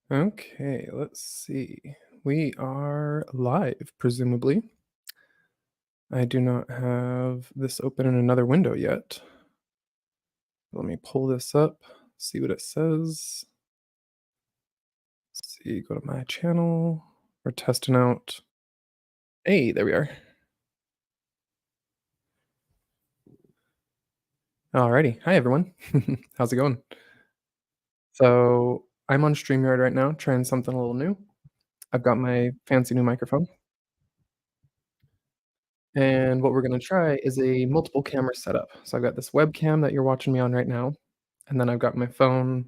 Okay, let's see. We are live, presumably. I do not have this open in another window yet. Let me pull this up, see what it says. See, go to my channel. We're testing out. Hey, there we are. Alrighty. Hi, everyone. How's it going? So, I'm on StreamYard right now, trying something a little new. I've got my fancy new microphone. And what we're gonna try is a multiple camera setup. So I've got this webcam that you're watching me on right now, and then I've got my phone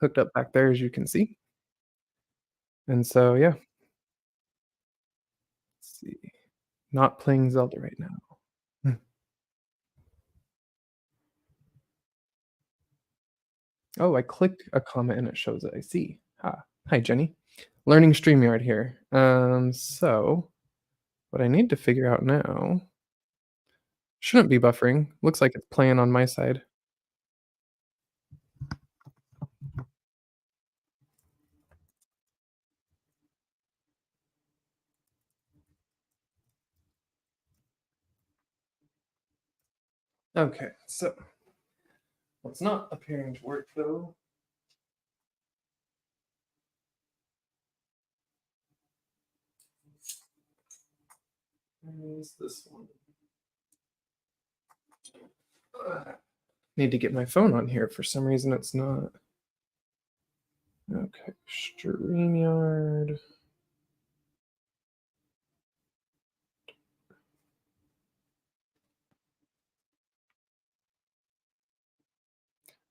hooked up back there, as you can see. And so, yeah, let's see. Not playing Zelda right now. Hmm. Oh, I clicked a comment and it shows it. I see. Hi, Jenny. Learning StreamYard here. So what I need to figure out now shouldn't be buffering. Looks like it's playing on my side. Okay, so what's not appearing to work though is this one. Need to get my phone on here. For some reason, it's not. Okay, StreamYard.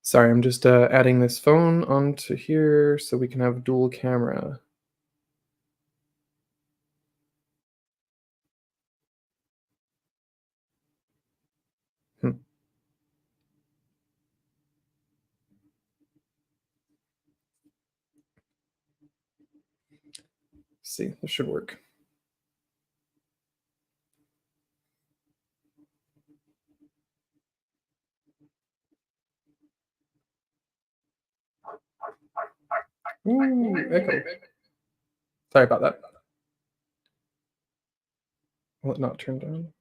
Sorry, I'm just adding this phone onto here so we can have dual camera. Hmm. See, this should work. Ooh, echo. Sorry about that. Will it not turn down?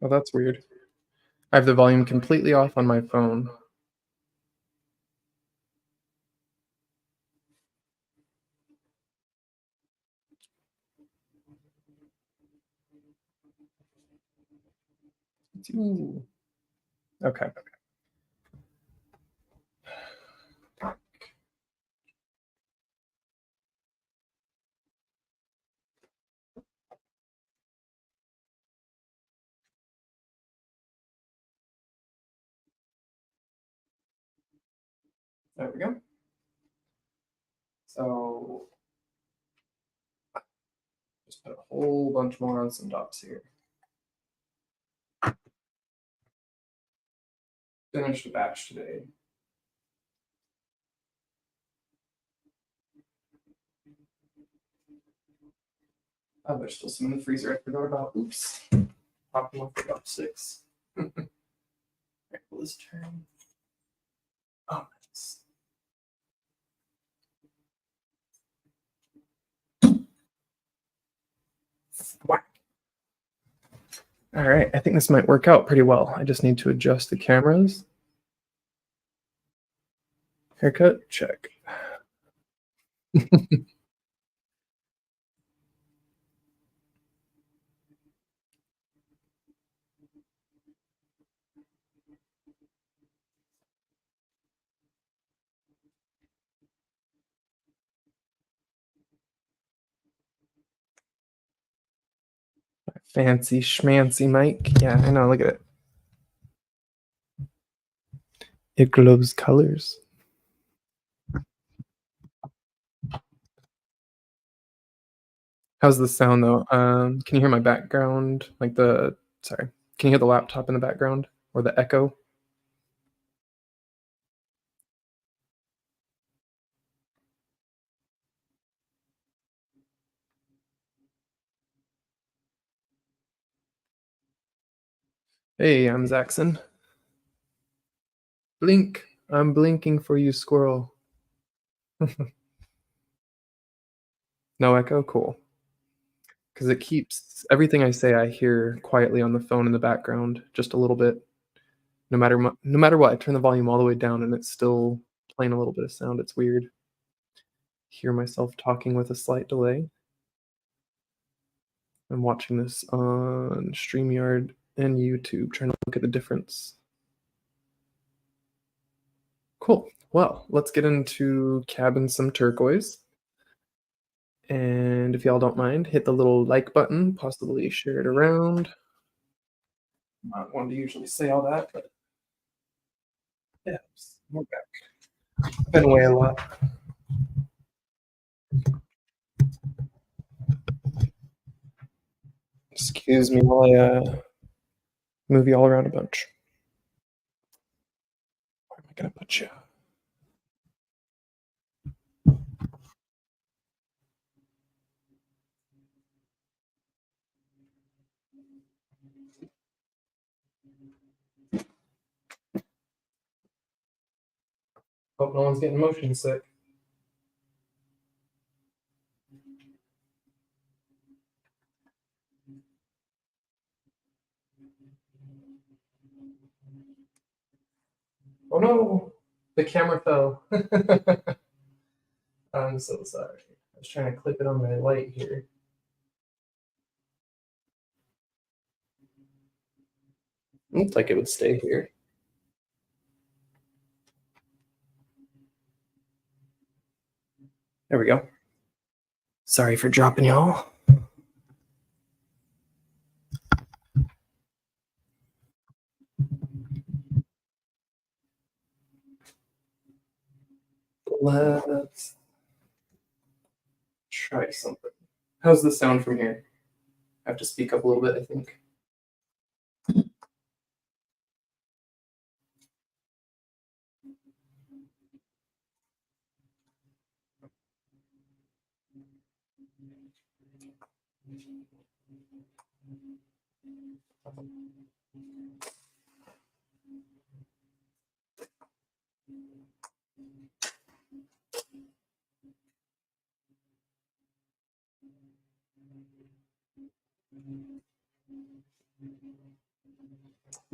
Oh, that's weird. I have the volume completely off on my phone. Ooh. Okay. There we go. So just put a whole bunch more on some dots here. Finished a batch today. Oh, there's still some in the freezer I forgot about. Oops. Popped them off for about 6. Right, will this turn? Oh, nice. Whack. All right, I think this might work out pretty well. I just need to adjust the cameras. Haircut, check. Fancy schmancy mic. Yeah, I know. Look at it. It glows colors. How's the sound though? Can you hear my background? Sorry. Can you hear the laptop in the background or the echo? Hey, I'm Zaxon. Blink. I'm blinking for you, squirrel. No echo? Cool. Because it keeps everything I say, I hear quietly on the phone in the background just a little bit. No matter what, I turn the volume all the way down and it's still playing a little bit of sound, it's weird. Hear myself talking with a slight delay. I'm watching this on StreamYard and YouTube, trying to look at the difference. Cool. Well, let's get into Cabin Some Turquoise. And if y'all don't mind, hit the little like button, possibly share it around. Not one to usually say all that, but yeah, we're back. Been away a lot. Excuse me while I move you all around a bunch. Where am I gonna put you? Hope no one's getting motion sick. Oh no, the camera fell. I'm so sorry. I was trying to clip it on my light here. Looked like it would stay here. There we go. Sorry for dropping y'all. Let's try something. How's the sound from here? I have to speak up a little bit, I think.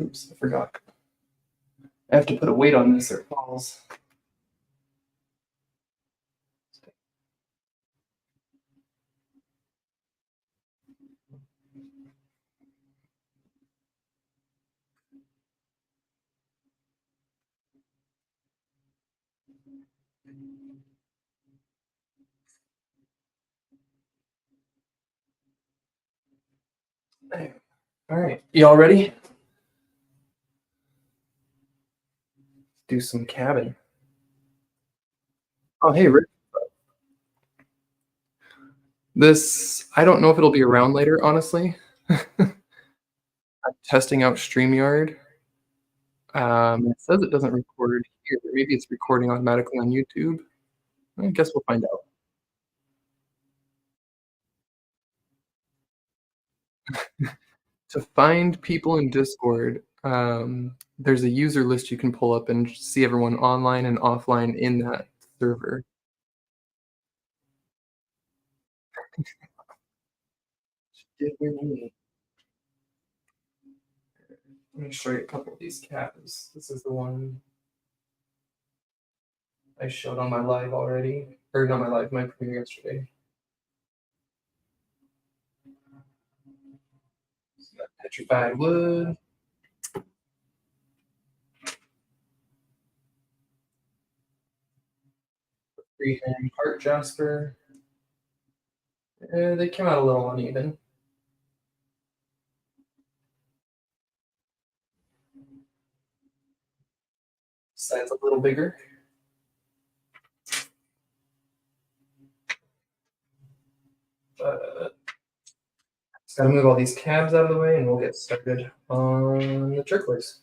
Oops, I forgot. I have to put a weight on this or it falls. All right, y'all ready? Do some cabin. Oh, hey, Rick. This, I don't know if it'll be around later, honestly. I'm testing out StreamYard. It says it doesn't record here. Maybe it's recording automatically on YouTube. I guess we'll find out. To find people in Discord, there's a user list you can pull up and see everyone online and offline in that server. Let me show you a couple of these cabs. This is the one I showed on my live already, or not my live, my premiere yesterday. Petrified wood. Freehand part jasper. They came out a little uneven. Size a little bigger. Just gotta move all these cabs out of the way and we'll get started on the turquoise.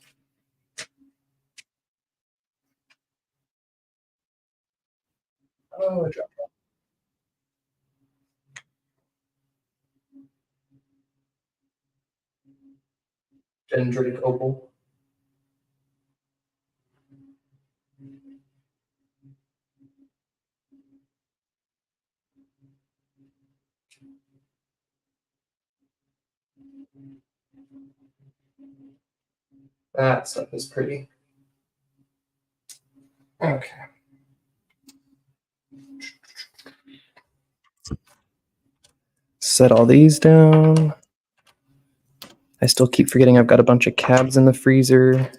Oh, I dropped dendritic opal. That stuff is pretty. Okay. Set all these down. I still keep forgetting I've got a bunch of cabs in the freezer.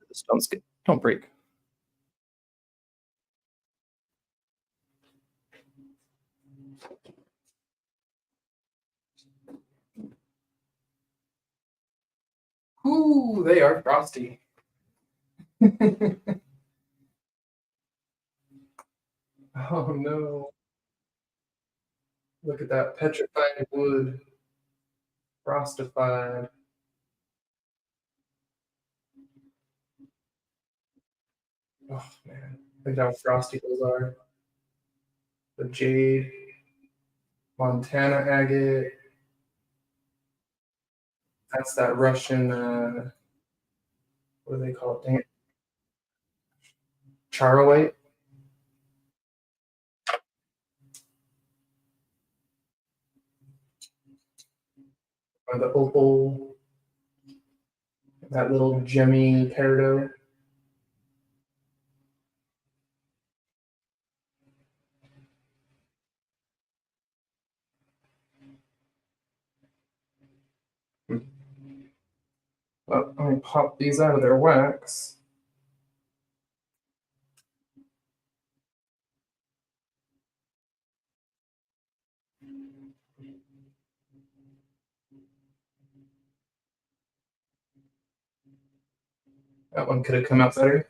This don't break. Ooh, they are frosty. Oh no. Look at that petrified wood. Frostified. Oh man. Look at how frosty those are. The jade, Montana agate. That's that Russian, what do they call it? Dang it. Charoite. Or the opal. That little gemmy peridot. Hmm. Well, let me pop these out of their wax. That one could have come out better.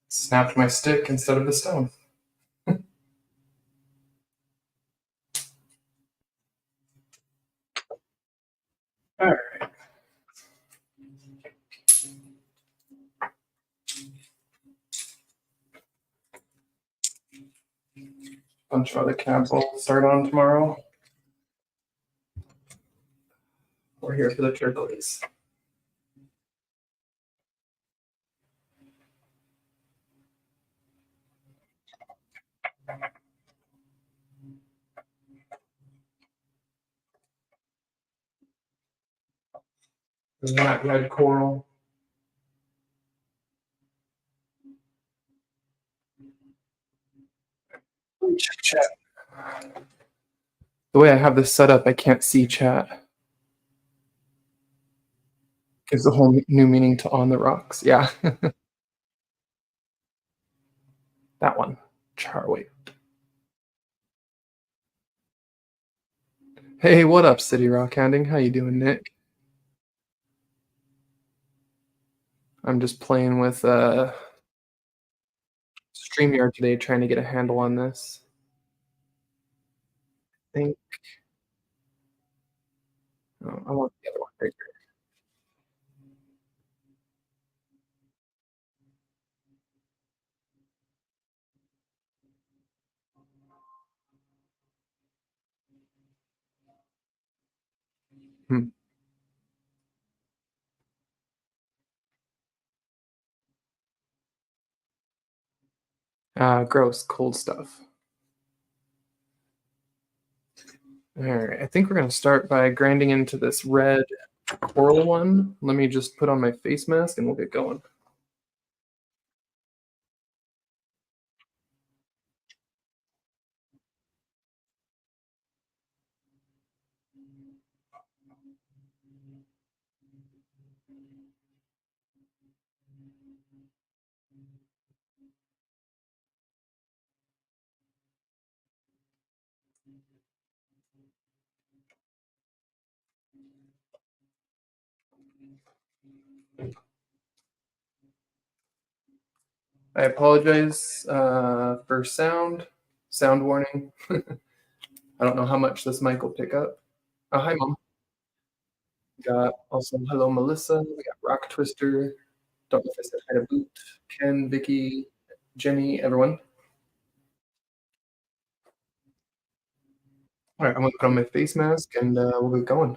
Snapped my stick instead of the stone. All right. Bunch of other cabs will start on tomorrow. We're here for the turquoise. Isn't that red coral? Check chat. The way I have this set up, I can't see chat. Gives a whole new meaning to on the rocks. Yeah, that one. Charway. Hey, what up, City Rock Hounding? How you doing, Nick? I'm just playing with StreamYard today, trying to get a handle on this. I think oh, I want the other one right here. Gross, cold stuff. All right, I think we're gonna start by grinding into this red coral one. Let me just put on my face mask and we'll get going. I apologize for sound warning. I don't know how much this mic will pick up. Oh, hi, Mom. We got also hello, Melissa. We got Rock Twister. Don't know if I said hi to Boot, Ken, Vicky, Jenny, everyone. All right, I'm gonna put on my face mask and we'll get going.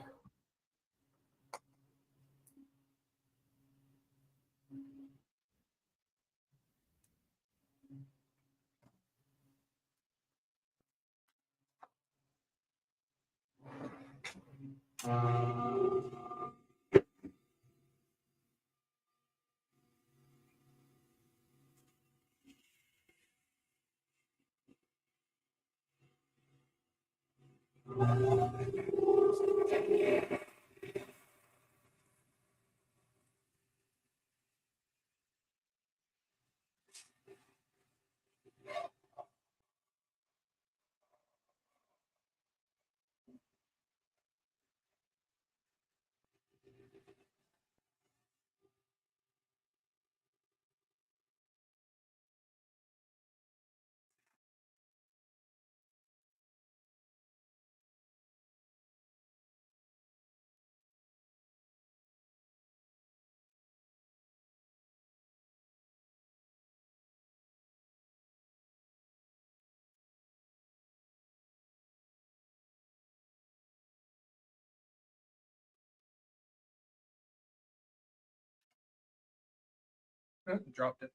Dropped it.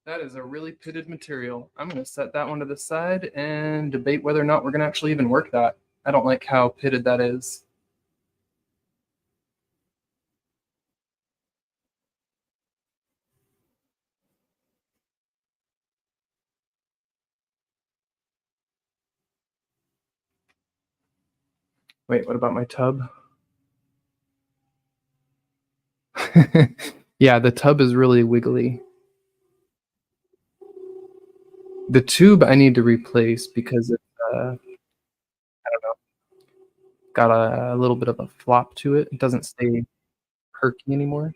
That is a really pitted material. I'm going to set that one to the side and debate whether or not we're going to actually even work that. I don't like how pitted that is. Wait, what about my tub? Yeah, the tub is really wiggly. The tube I need to replace because it's I don't know, got a little bit of a flop to it. It doesn't stay perky anymore.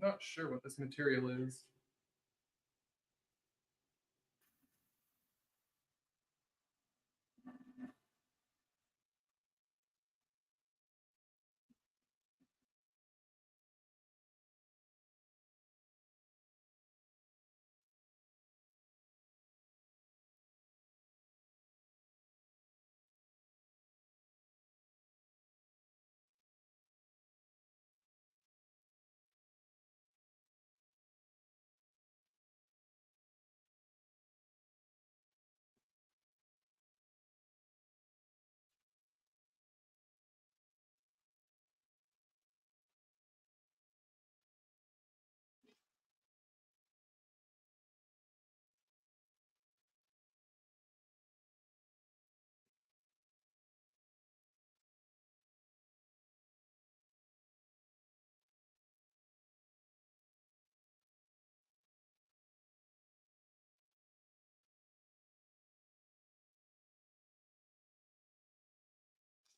Not sure what this material is.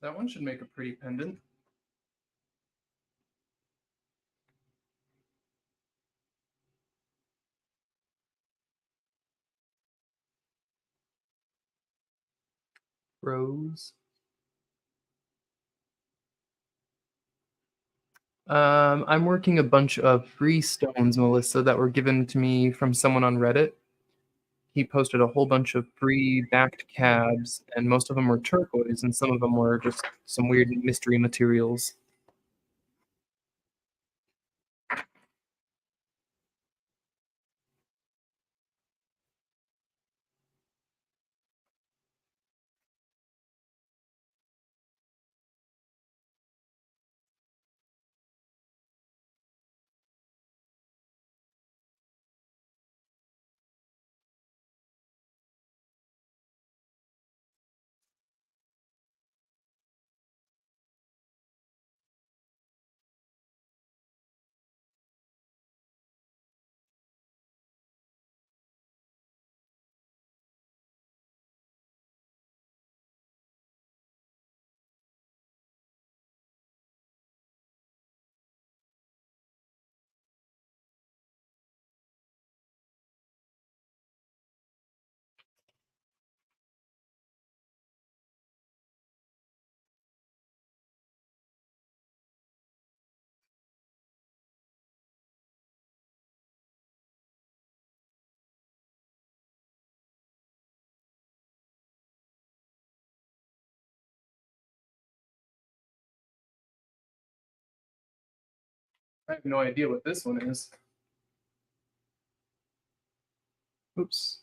That one should make a pretty pendant. Rose. I'm working a bunch of free stones, Melissa, that were given to me from someone on Reddit. He posted a whole bunch of free backed cabs, and most of them were turquoise, and some of them were just some weird mystery materials. I have no idea what this one is. Oops.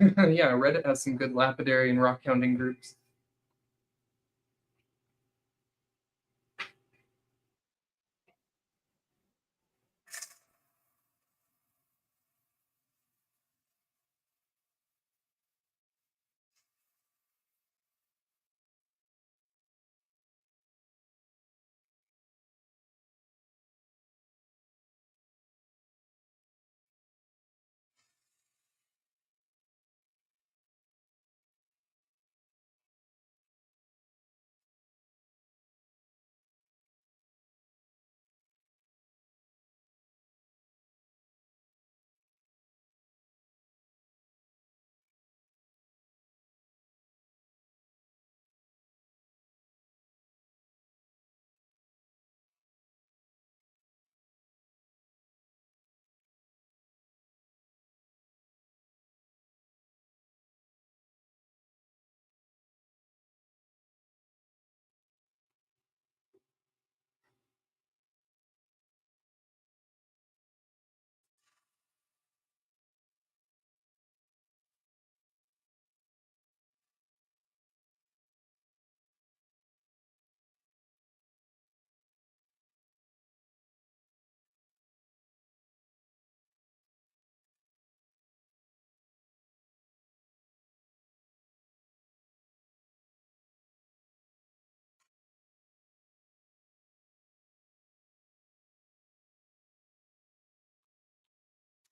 Yeah, Reddit has some good lapidary and rock hounding groups.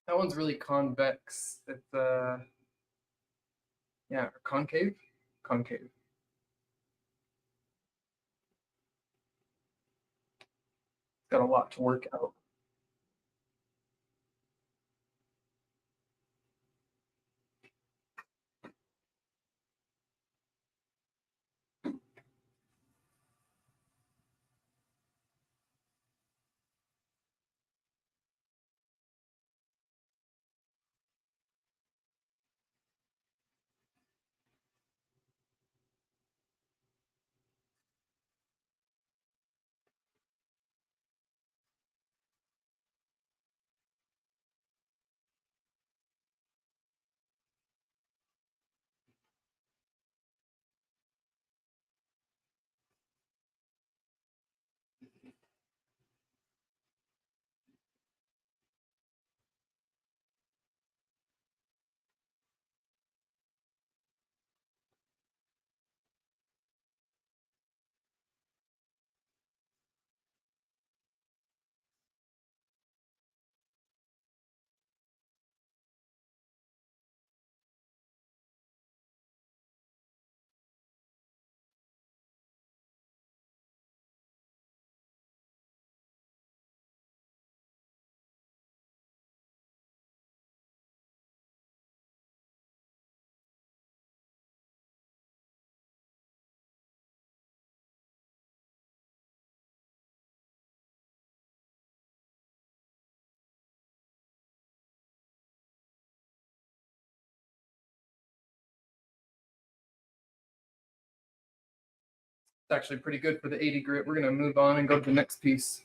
That one's really convex. It's yeah, concave. Concave. Got a lot to work out. It's actually pretty good for the 80 grit. We're gonna move on and go to the next piece.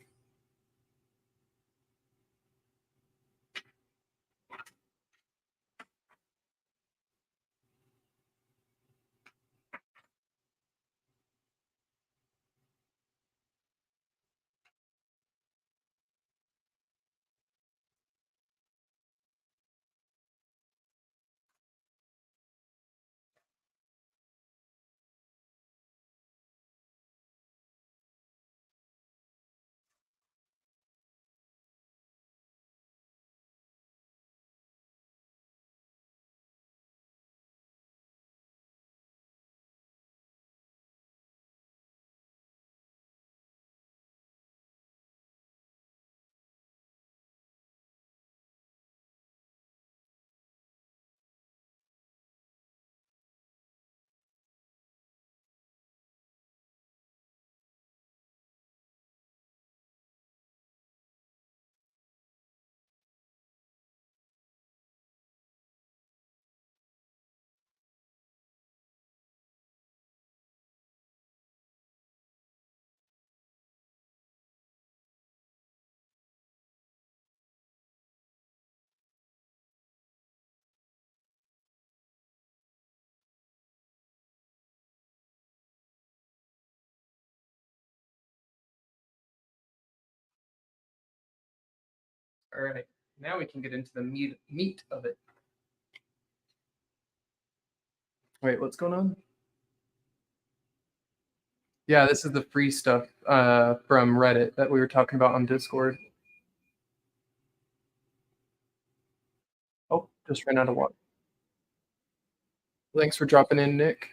All right, now we can get into the meat of it. Wait, what's going on? Yeah, this is the free stuff from Reddit that we were talking about on Discord. Oh, just ran out of water. Thanks for dropping in, Nick.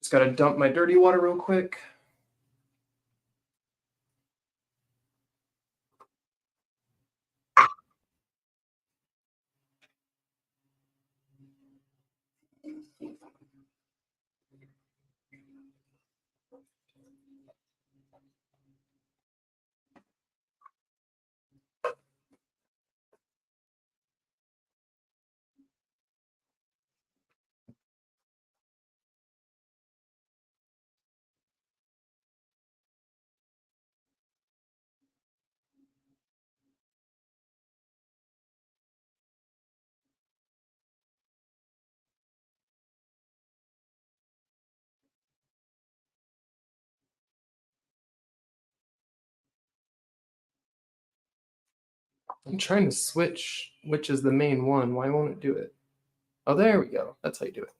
Just gotta dump my dirty water real quick. I'm trying to switch which is the main one. Why won't it do it? Oh, there we go. That's how you do it.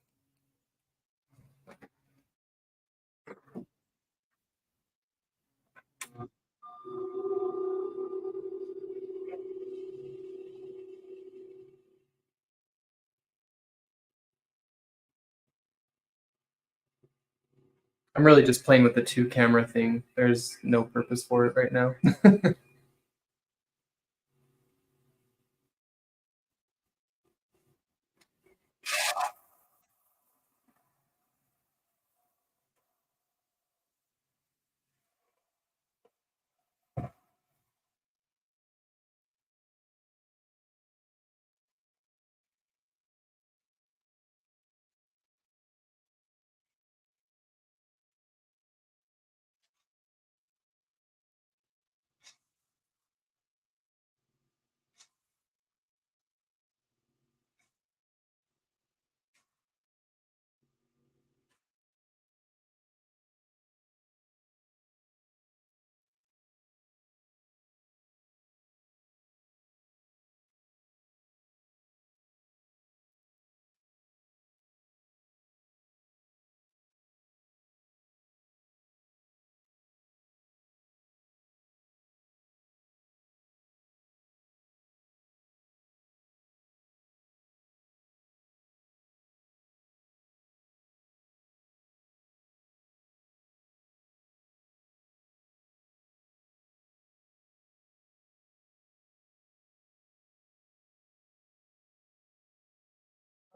I'm really just playing with the two camera thing. There's no purpose for it right now.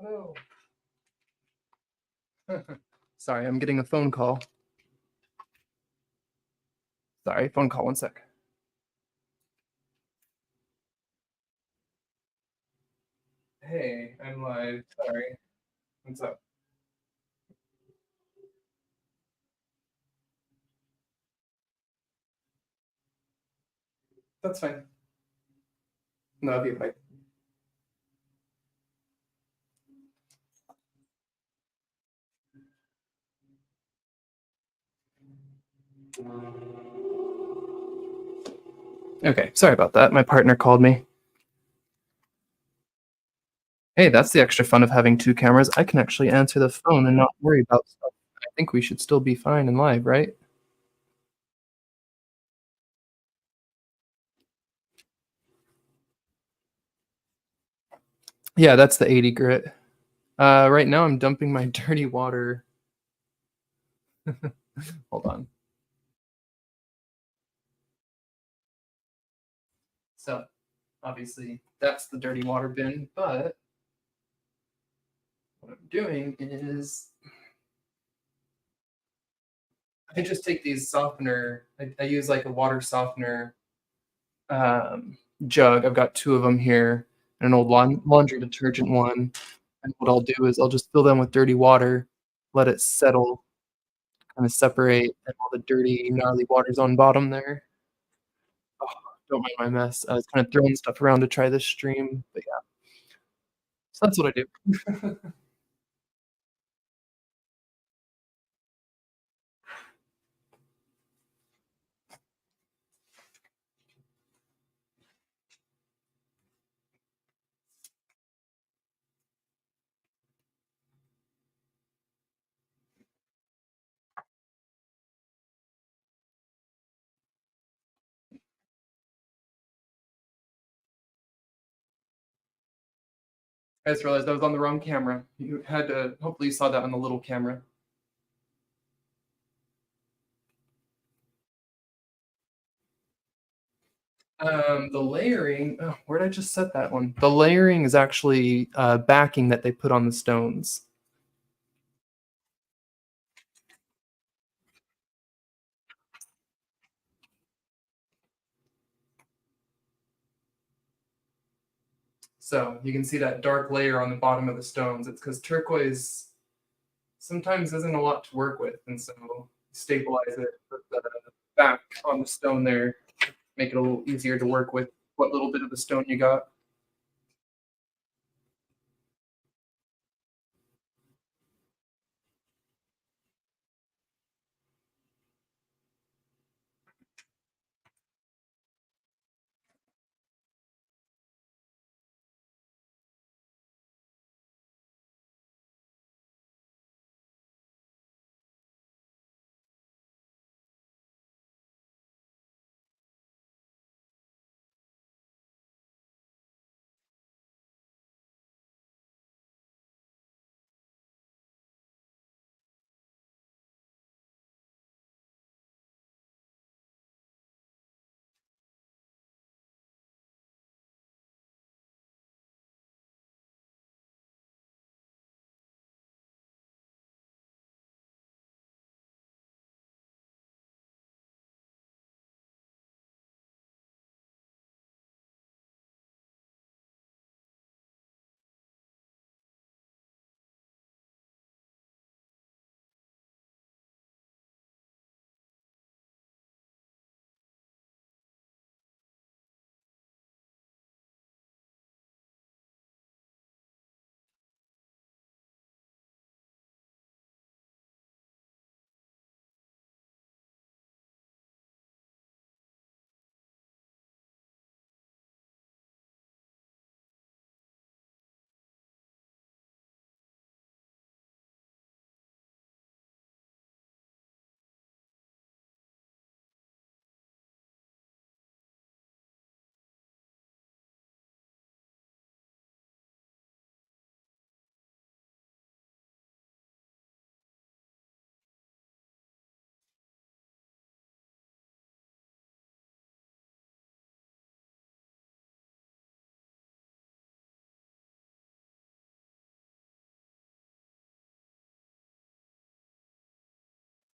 Oh. Sorry, I'm getting a phone call. Sorry, phone call, one sec. Hey, I'm live. Sorry. What's up? That's fine. No, it'll be fine. Okay, sorry about that. My partner called me. Hey, that's the extra fun of having two cameras. I can actually answer the phone and not worry about stuff. I think we should still be fine and live, right? Yeah, that's the 80 grit. Right now I'm dumping my dirty water. Hold on. So, obviously, that's the dirty water bin, but what I'm doing is I just take these softener, I use like a water softener jug. I've got two of them here, and an old laundry detergent one. And what I'll do is I'll just fill them with dirty water, let it settle, kind of separate, and all the dirty, gnarly water's on bottom there. Oh, don't mind my mess. I was kind of throwing stuff around to try this stream, but yeah, so that's what I do. I just realized I was on the wrong camera. You had to, hopefully, you saw that on the little camera. The layering, oh, where did I just set that one? The layering is actually backing that they put on the stones. So you can see that dark layer on the bottom of the stones. It's because turquoise sometimes isn't a lot to work with, and so stabilize it, put the back on the stone there, make it a little easier to work with what little bit of the stone you got.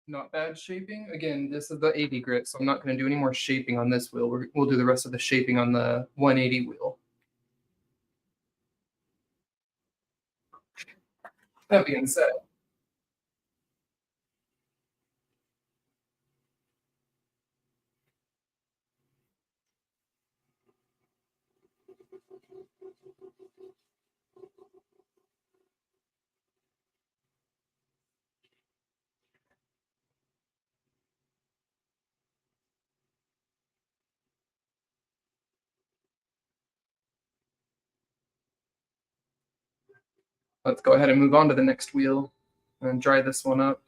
Not bad shaping. Again, this is the 80 grit, so I'm not going to do any more shaping on this wheel. We'll do the rest of the shaping on the 180 wheel. That being said, let's go ahead and move on to the next wheel and dry this one up.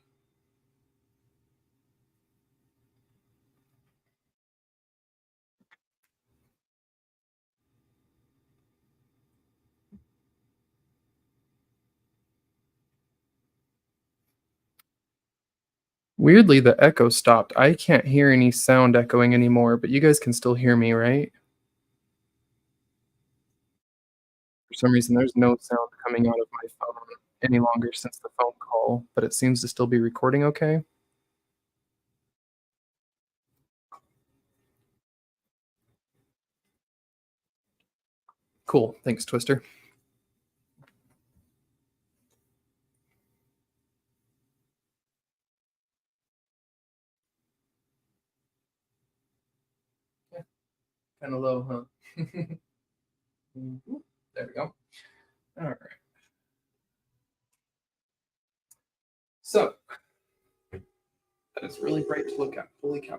Weirdly, the echo stopped. I can't hear any sound echoing anymore, but you guys can still hear me, right? For some reason, there's no sound coming out of my phone any longer since the phone call, but it seems to still be recording okay. Cool. Thanks, Twister. Yeah, kind of low, huh? There we go. All right. So that is really bright to look at. Holy cow.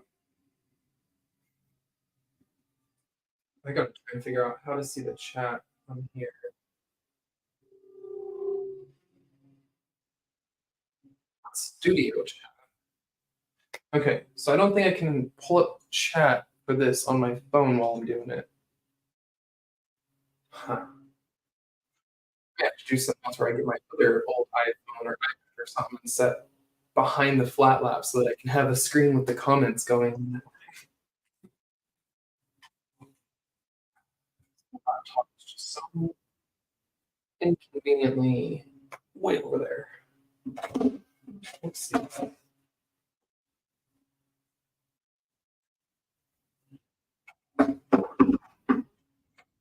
I gotta try and figure out how to see the chat on here. Studio chat. Okay, so I don't think I can pull up chat for this on my phone while I'm doing it. Huh. I have to do something else where I get my other old iPhone or iPad or something and set behind the flat lap so that I can have a screen with the comments going. Laptop is just so inconveniently way over there. Let's see.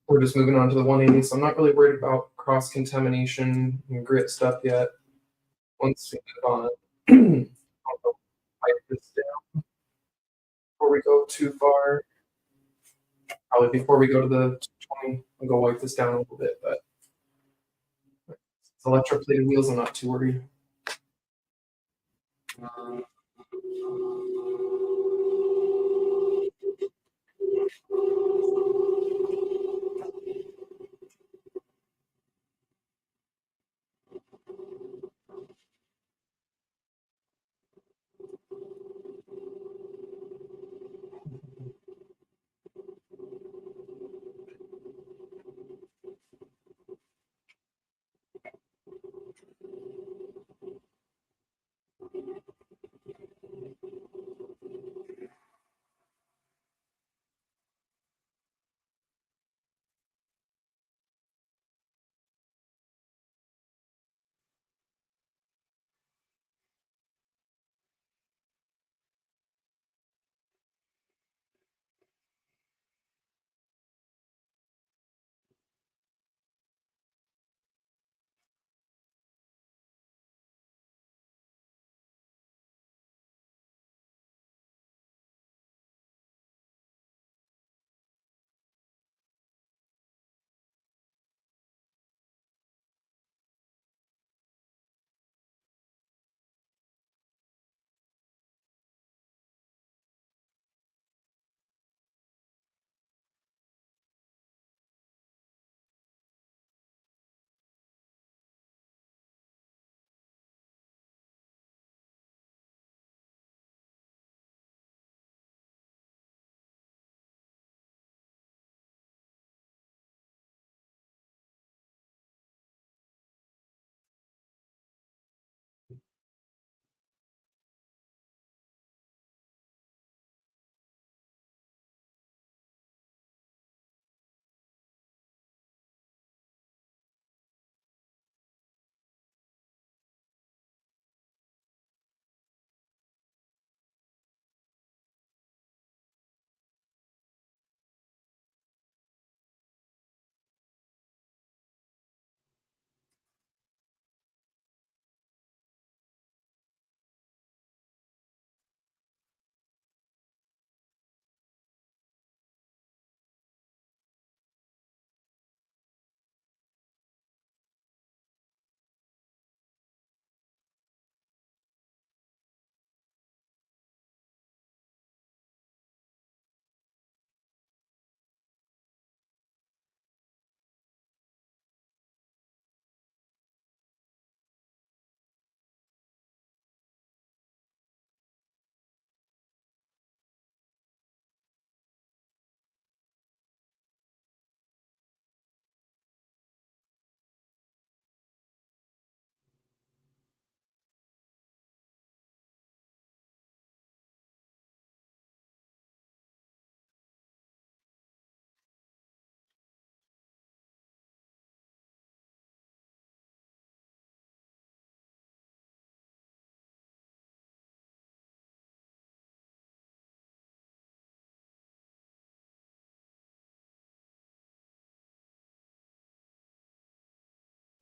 We're just moving on to the 180, so I'm not really worried about cross contamination and grit stuff yet. Once we move on, I'll wipe this down before we go too far. Probably before we go to the 20, I'll go wipe this down a little bit, but it's electroplated wheels, I'm not too worried.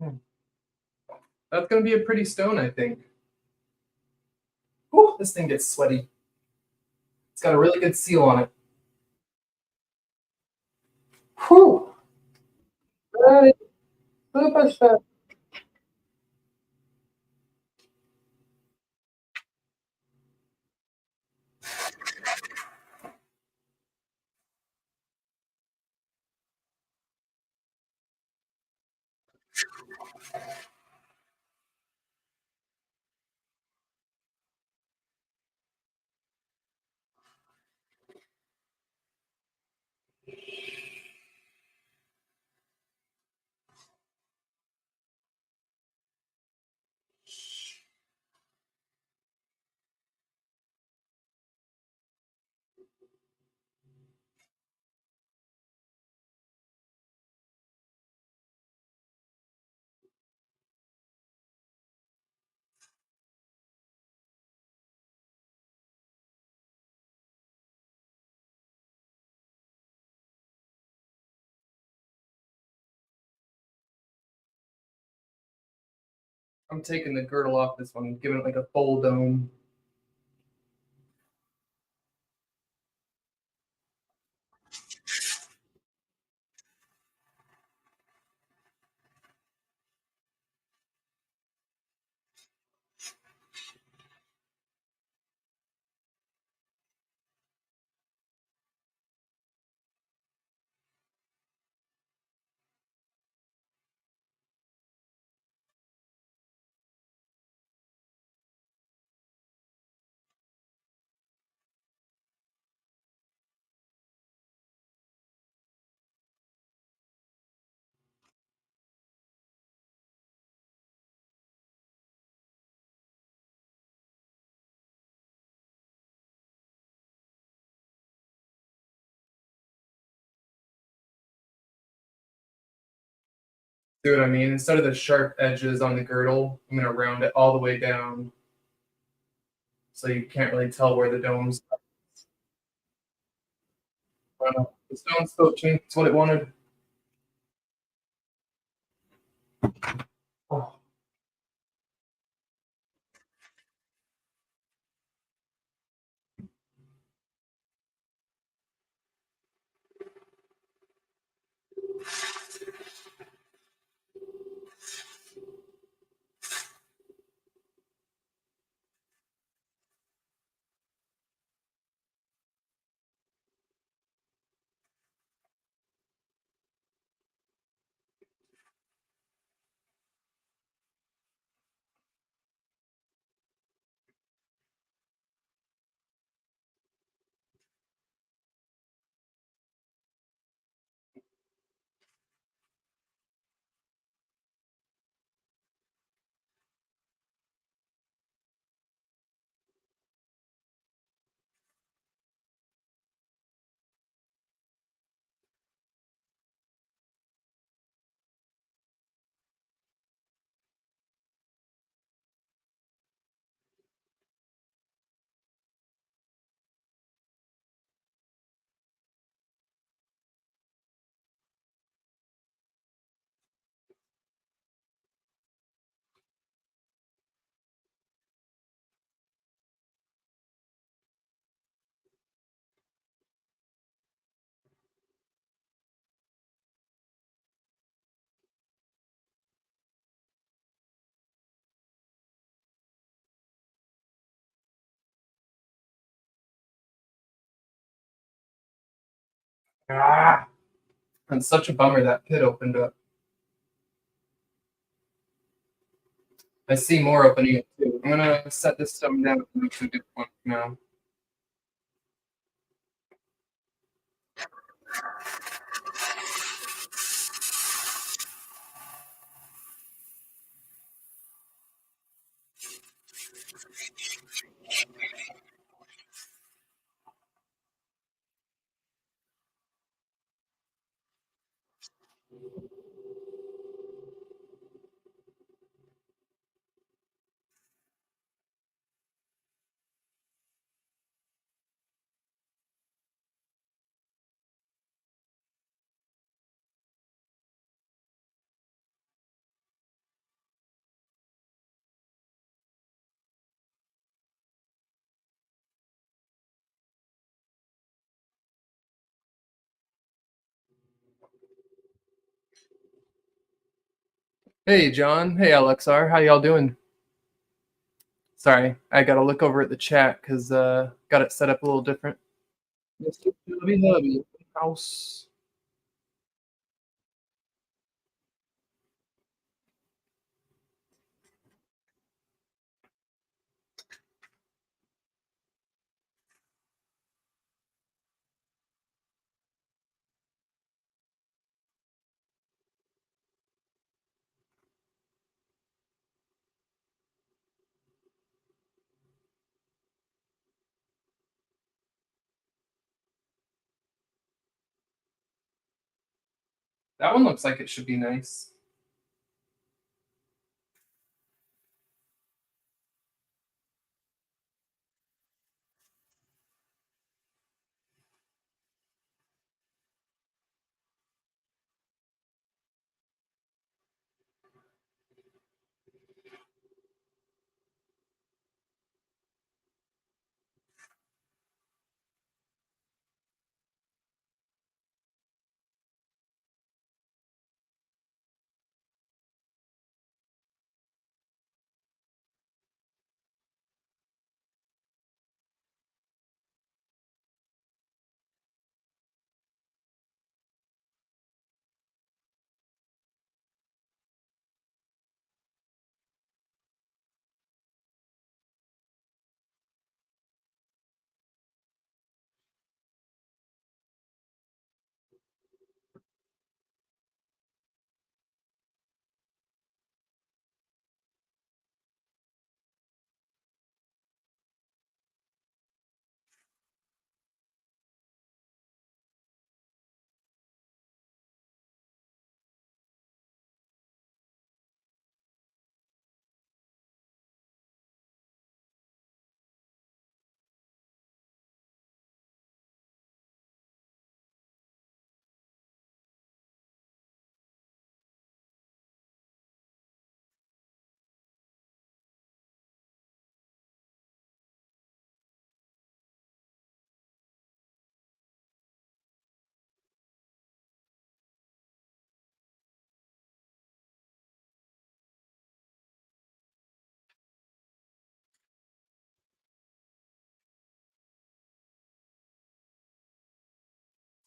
Hmm. That's gonna be a pretty stone, I think. Whew, this thing gets sweaty. It's got a really good seal on it. Whew, that is super stuff. I'm taking the girdle off this one, giving it like a full dome. See what I mean? Instead of the sharp edges on the girdle, I'm gonna round it all the way down so you can't really tell where the dome's. The stone still changed what it wanted. Oh. Ah! And such a bummer that pit opened up. I see more opening up too. I'm gonna set this stone down and move to a different one now. Hey, John. Hey, LXR. How y'all doing? Sorry, I gotta look over at the chat because got it set up a little different. Mr. Hubby Hubby House. That one looks like it should be nice.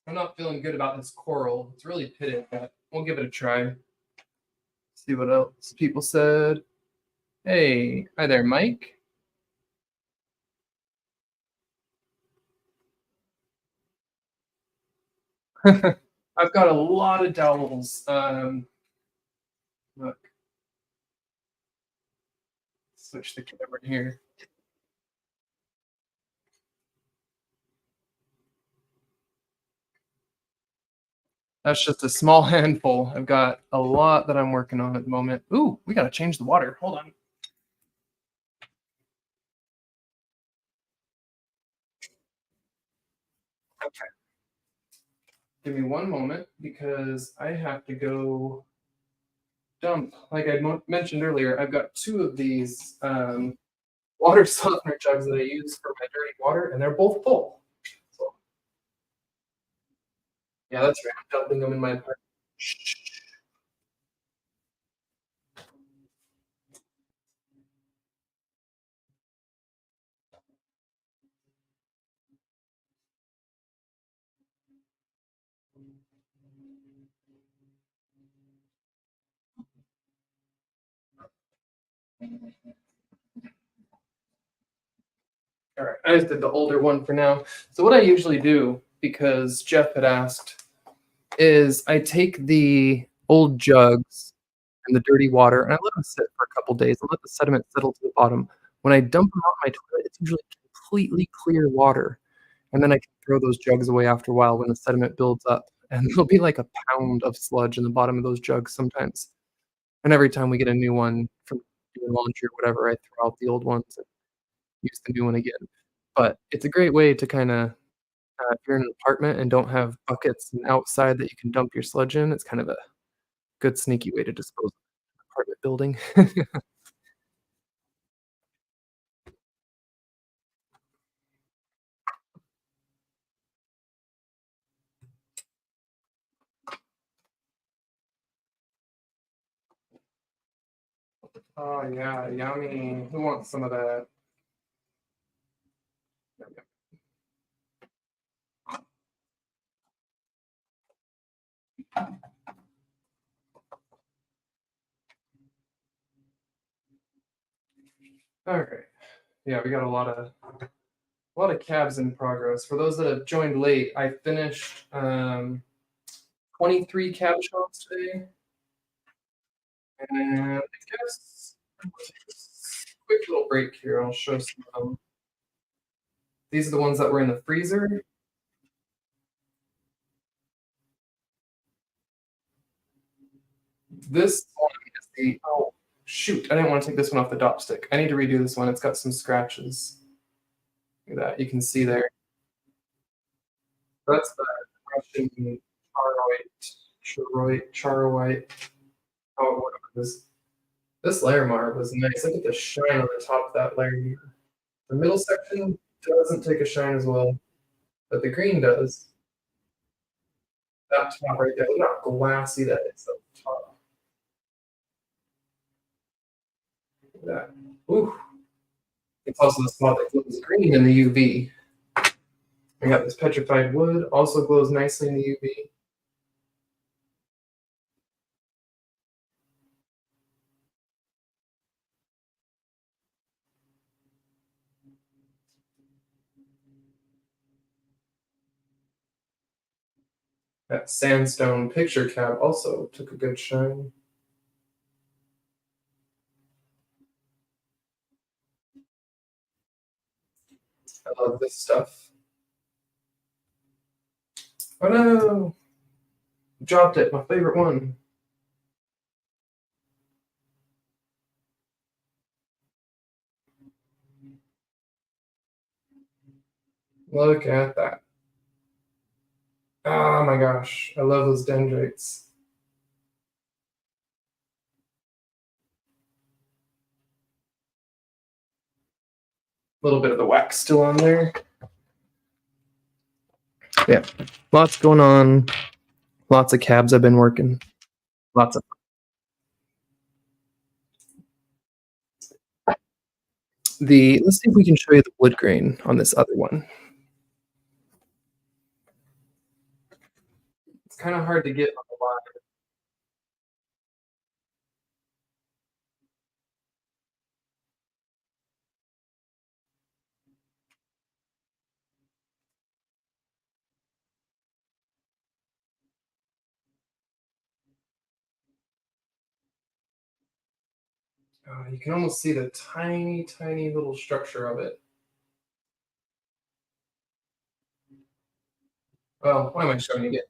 I'm not feeling good about this coral. It's really pitted, but we'll give it a try. See what else people said. Hey, hi there, Mike. I've got a lot of dowels. Look, switch the camera here. That's just a small handful. I've got a lot that I'm working on at the moment. Ooh, we gotta change the water. Hold on. Okay. Give me one moment because I have to go dump. Like I mentioned earlier, I've got two of these water softener jugs that I use for my dirty water, and they're both full. So yeah, that's right. I'm dumping them in my apartment. All right, I just did the older one for now. So what I usually do, because Jeff had asked, is I take the old jugs and the dirty water and I let them sit for a couple days and let the sediment settle to the bottom. When I dump them out in my toilet, it's usually completely clear water. And then I can throw those jugs away after a while when the sediment builds up. And there'll be like a pound of sludge in the bottom of those jugs sometimes. And every time we get a new one from doing laundry or whatever, I throw out the old ones and use the new one again. But it's a great way to kind of, if you're in an apartment and don't have buckets and outside that you can dump your sludge in, it's kind of a good sneaky way to dispose of apartment building. Oh yeah, yummy. Who wants some of that? Yum, yum. Okay. Yeah, we got a lot of cabs in progress. For those that have joined late, I finished 23 cab shots today, and I guess I'm gonna take this quick little break here. I'll show some of them. These are the ones that were in the freezer. This one is the oh shoot! I didn't want to take this one off the dop stick. I need to redo this one. It's got some scratches. Look at that. You can see there. That's the Russian charoite. Oh, whatever it is. This layer mark was nice. Look at the shine on the top of that layer. The middle section doesn't take a shine as well, but the green does. That top right there, look how glassy that is up top. Look at that. Ooh. It's also the spot that glows green in the UV. I got this petrified wood, also glows nicely in the UV. That sandstone picture cab also took a good shine. I love this stuff. Oh no! Dropped it, my favorite one. Look at that. Oh my gosh, I love those dendrites. A little bit of the wax still on there. Yeah, lots going on. Lots of cabs I've been working. Lots of the. Let's see if we can show you the wood grain on this other one. It's kind of hard to get on the line. You can almost see the tiny, tiny little structure of it. Well, why am I showing you again?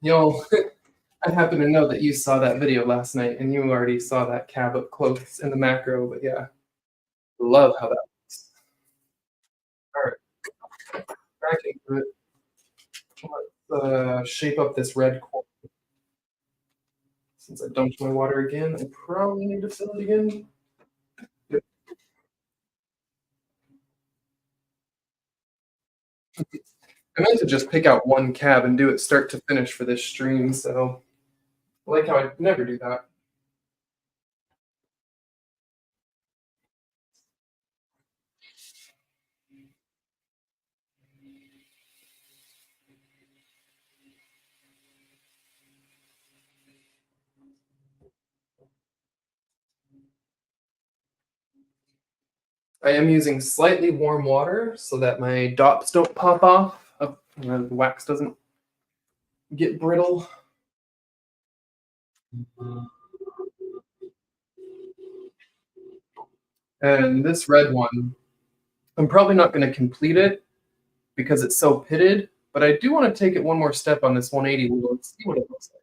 I happen to know that you saw that video last night, and you already saw that cab up close in the macro. But yeah, love how that looks. All right, back into it. Let's shape up this red core. Since I dumped my water again, I probably need to fill it again. Yep. I meant to just pick out one cab and do it start to finish for this stream, so I like how I never do that. I am using slightly warm water so that my dots don't pop off, the wax doesn't get brittle. And this red one, I'm probably not going to complete it because it's so pitted, but I do want to take it one more step on this 180 wheel and see what it looks like.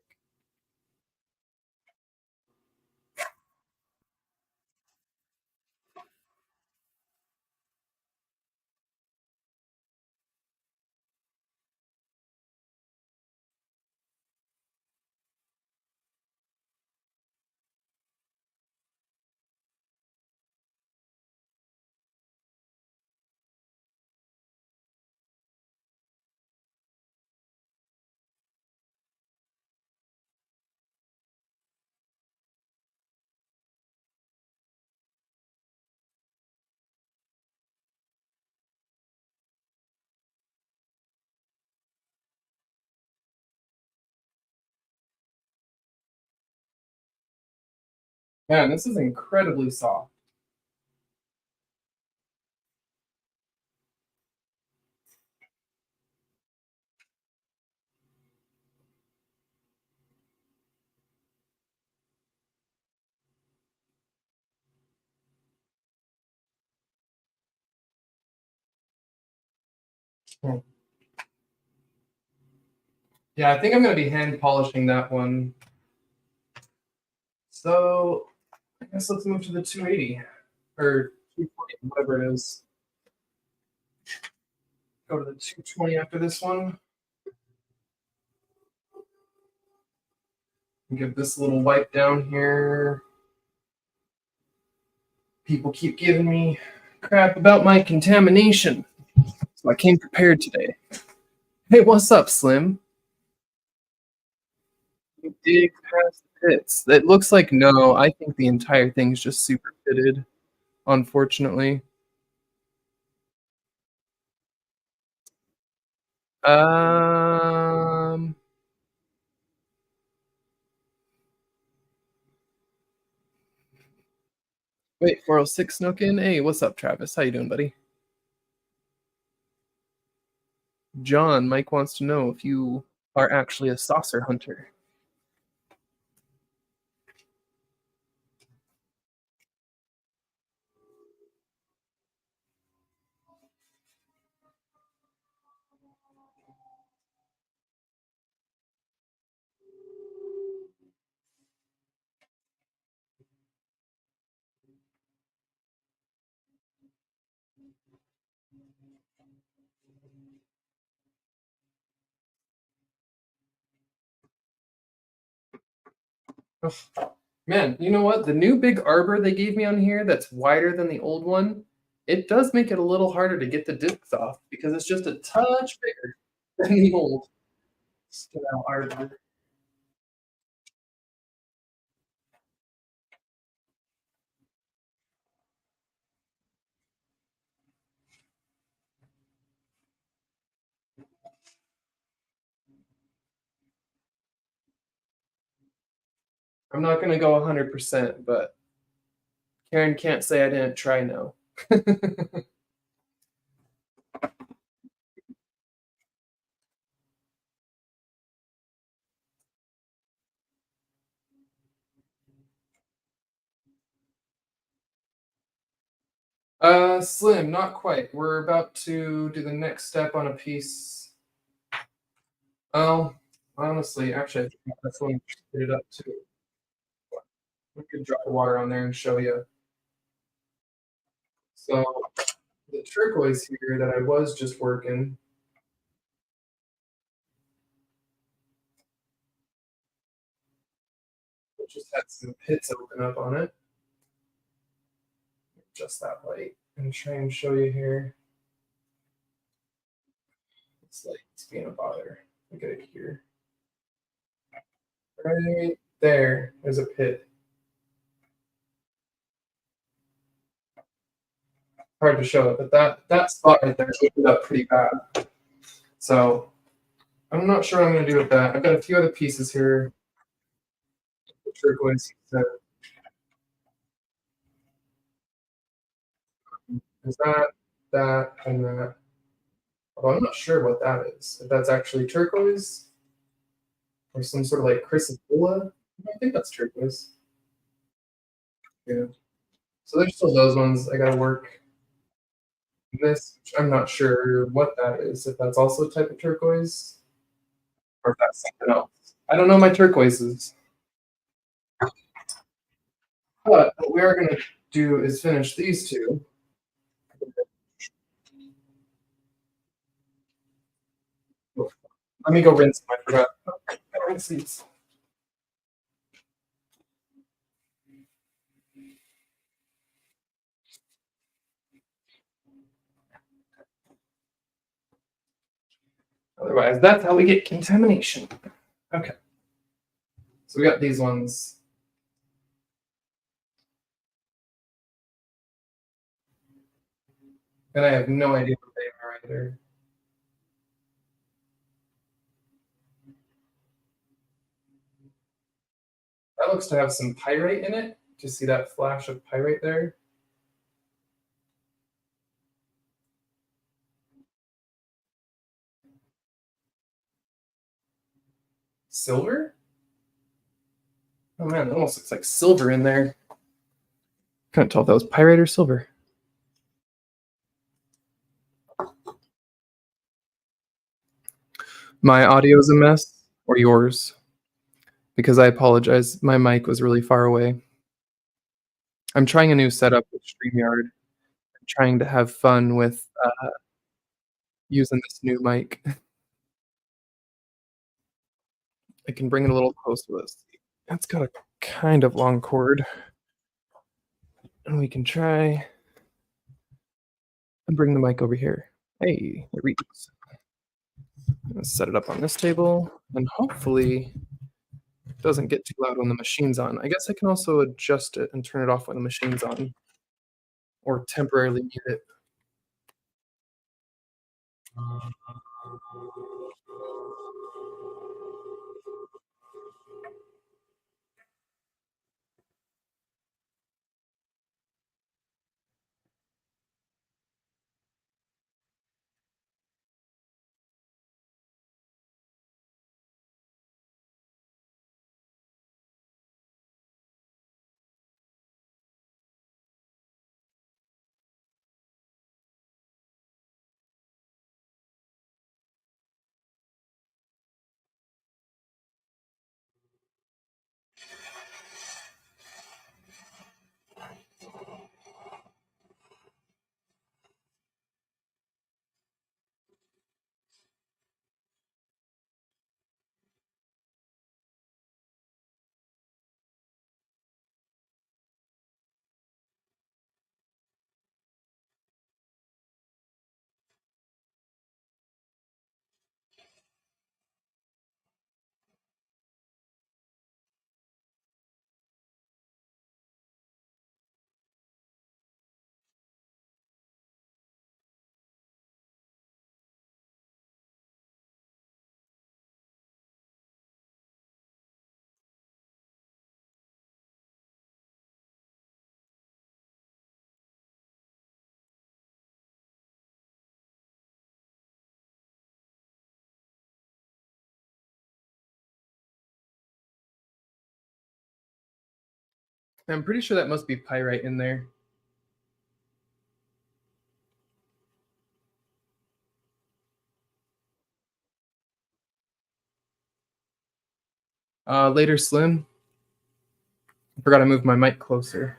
Man, this is incredibly soft. Hmm. Yeah, I think I'm gonna be hand polishing that one. So I guess let's move to the 280 or 240, whatever it is. Go to the 220 after this one. Give this a little wipe down here. People keep giving me crap about my contamination, so I came prepared today. Hey, what's up, Slim? You dig past the pits. It looks like no. I think the entire thing's just super pitted, unfortunately. Um, Wait, 406 snuck in. Hey, what's up, Travis? How you doing, buddy? John, Mike wants to know if you are actually a saucer hunter. Man, you know what? The new big arbor they gave me on here that's wider than the old one, it does make it a little harder to get the discs off because it's just a touch bigger than the old style arbor. I'm not gonna go 100%, but Karen can't say I didn't try now. Slim, not quite. We're about to do the next step on a piece. Oh, honestly, actually, I think that's one we should get it up too. We could drop the water on there and show you. So the turquoise here that I was just working, it just had some pits open up on it, just that light, and try and show you here. It's being a bother. Look at it here. Right there is a pit. Hard to show it, but that spot right there opened up pretty bad. So I'm not sure what I'm gonna do with that. I've got a few other pieces here. Turquoise. So there's that, and that. Although I'm not sure what that is. If that's actually turquoise or some sort of like chrysocolla. I think that's turquoise. Yeah. So there's still those ones I gotta work. This, which I'm not sure what that is. If that's also a type of turquoise or if that's something else. I don't know my turquoises. But what we are gonna do is finish these two. Let me go rinse them. I forgot. I rinse these. Otherwise, that's how we get contamination. Okay. So we got these ones. And I have no idea what they are either. That looks to have some pyrite in it. Do you see that flash of pyrite there? Silver? Oh man, that almost looks like silver in there. Couldn't tell if that was pyrite or silver. My audio's a mess, or yours, because I apologize. My mic was really far away. I'm trying a new setup with StreamYard. I'm trying to have fun with using this new mic. I can bring it a little closer. Let's see. It's got a kind of long cord, and we can try and bring the mic over here. Hey, it reads. Let's set it up on this table, and hopefully it doesn't get too loud when the machine's on. I guess I can also adjust it and turn it off when the machine's on, or temporarily mute it. I'm pretty sure that must be pyrite in there. Later, Slim. I forgot to move my mic closer.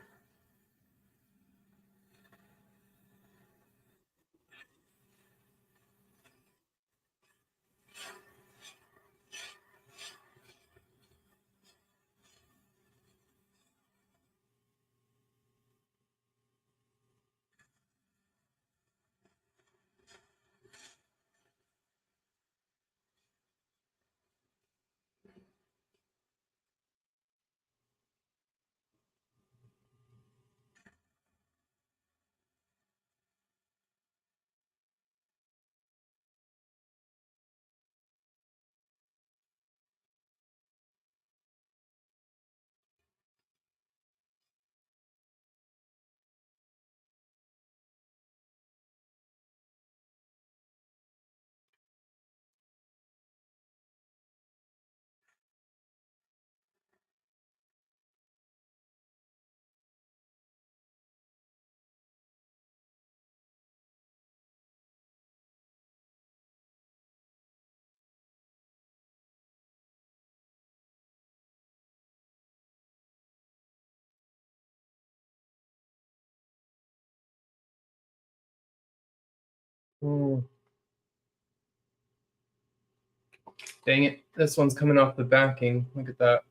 Hmm. Dang it. This one's coming off the backing. Look at that.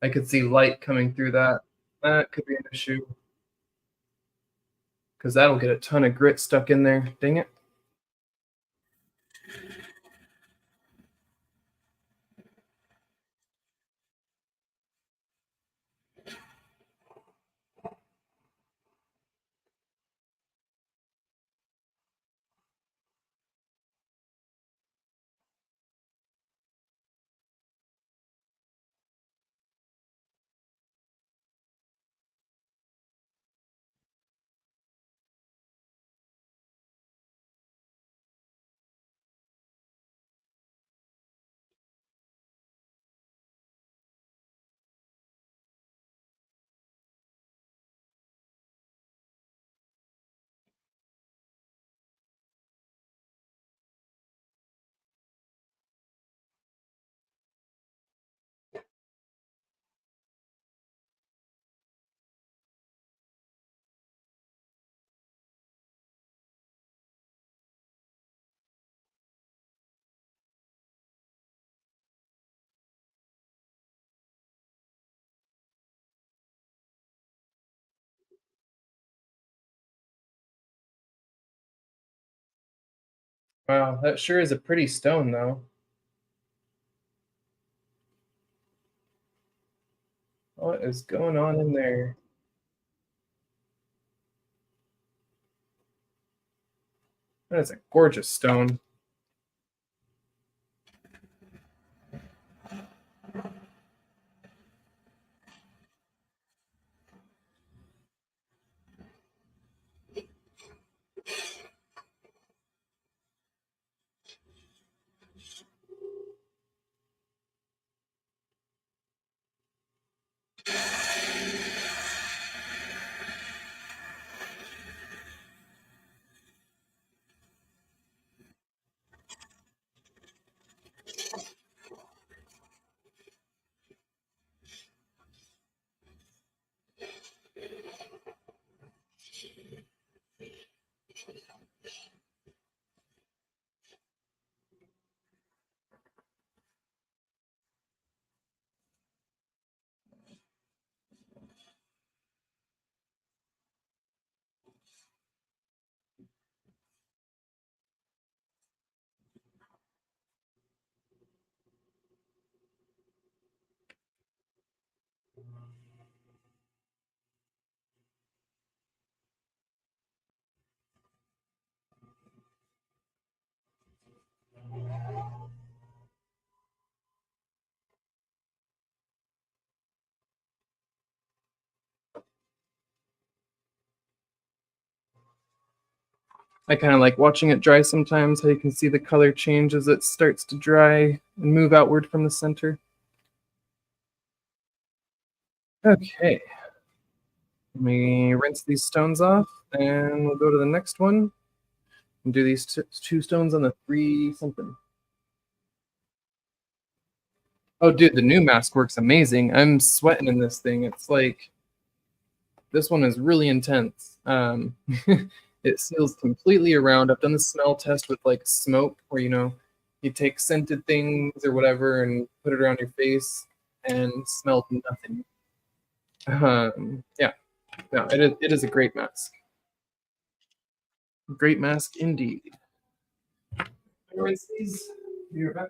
I could see light coming through that. That could be an issue because that'll get a ton of grit stuck in there. Dang it. Wow, that sure is a pretty stone, though. What is going on in there? That is a gorgeous stone. I kind of like watching it dry sometimes, how you can see the color change as it starts to dry and move outward from the center. Okay, let me rinse these stones off, and we'll go to the next one and do these two stones on the three something. Oh, dude, the new mask works amazing. I'm sweating in this thing. It's like this one is really intense. It seals completely around. I've done the smell test with like smoke, where you take scented things or whatever and put it around your face and smelled nothing. Yeah, no, it is a great mask. Great mask indeed. Rinse these. Be right back.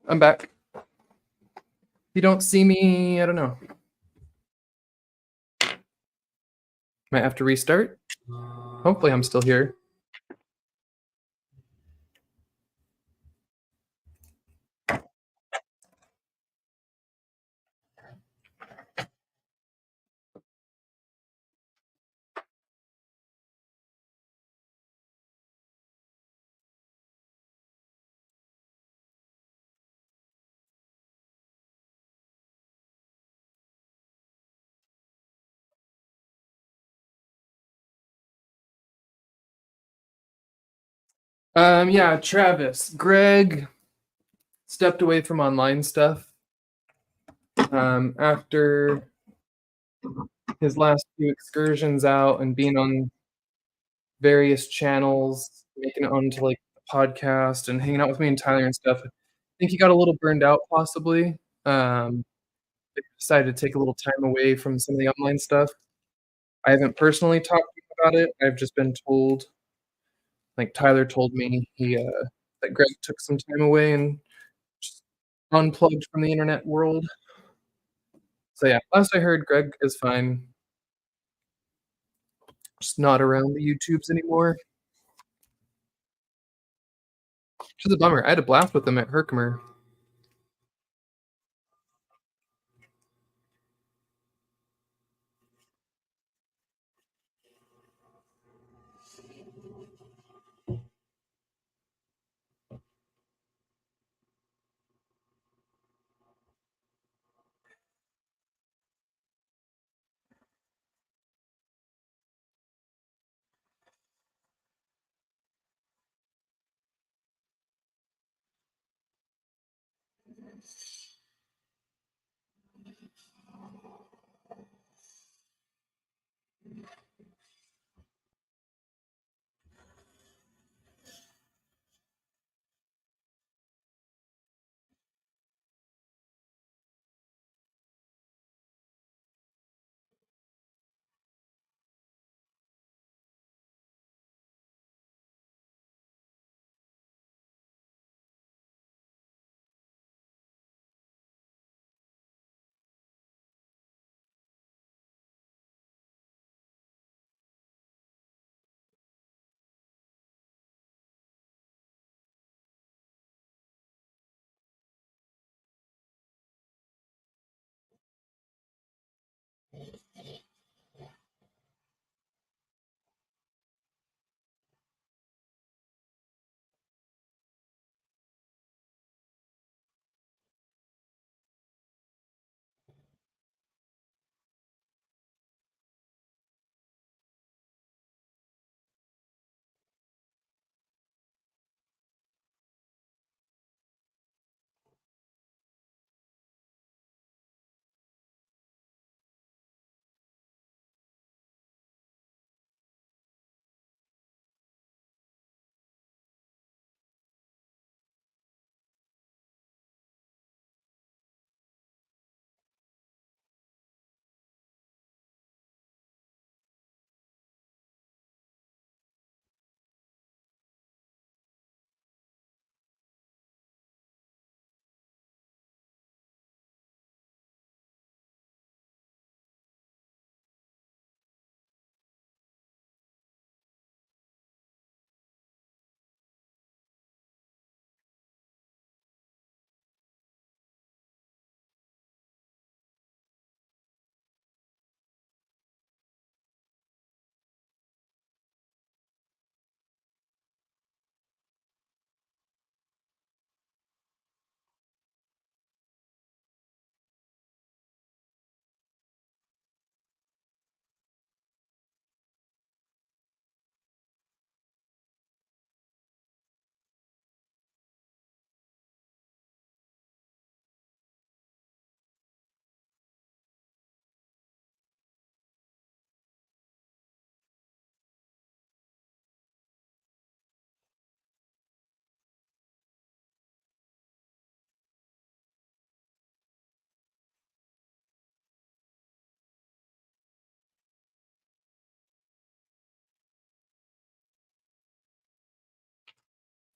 I'm back. If you don't see me, I don't know. Might have to restart. Hopefully, I'm still here. Yeah, Travis. Greg stepped away from online stuff after his last few excursions out and being on various channels, making it onto like the podcast and hanging out with me and Tyler and stuff. I think he got a little burned out, possibly. Um, Decided to take a little time away from some of the online stuff. I haven't personally talked to him about it. I've just been told, like Tyler told me, that Greg took some time away and just unplugged from the internet world. So yeah, last I heard, Greg is fine. Just not around the YouTubes anymore. Which is a bummer. I had a blast with him at Herkimer.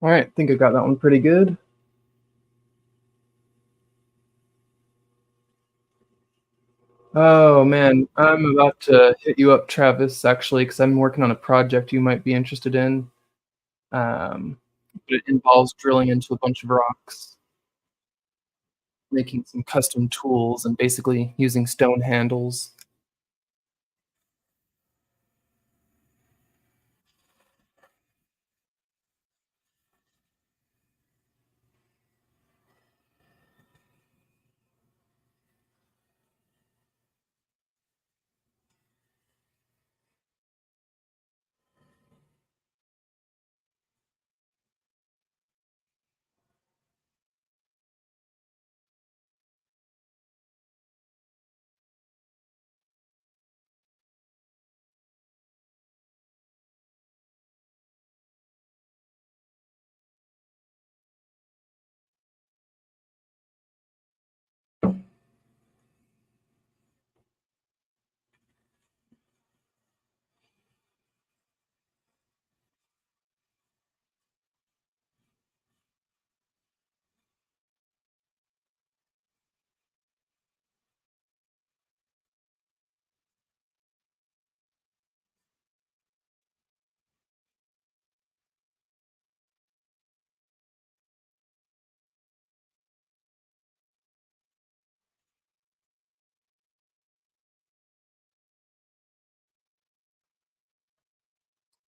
Alright, think I got that one pretty good. Oh, man, I'm about to hit you up, Travis, actually, because 'cause I'm working on a project you might be interested in. Um, but it involves drilling into a bunch of rocks, making some custom tools, and basically using stone handles.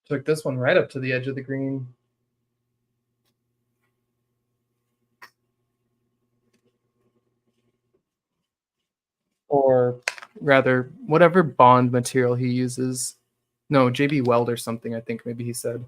Took this one right up to the edge of the green. Or rather, whatever bond material he uses. No, JB Weld or something, I think maybe he said.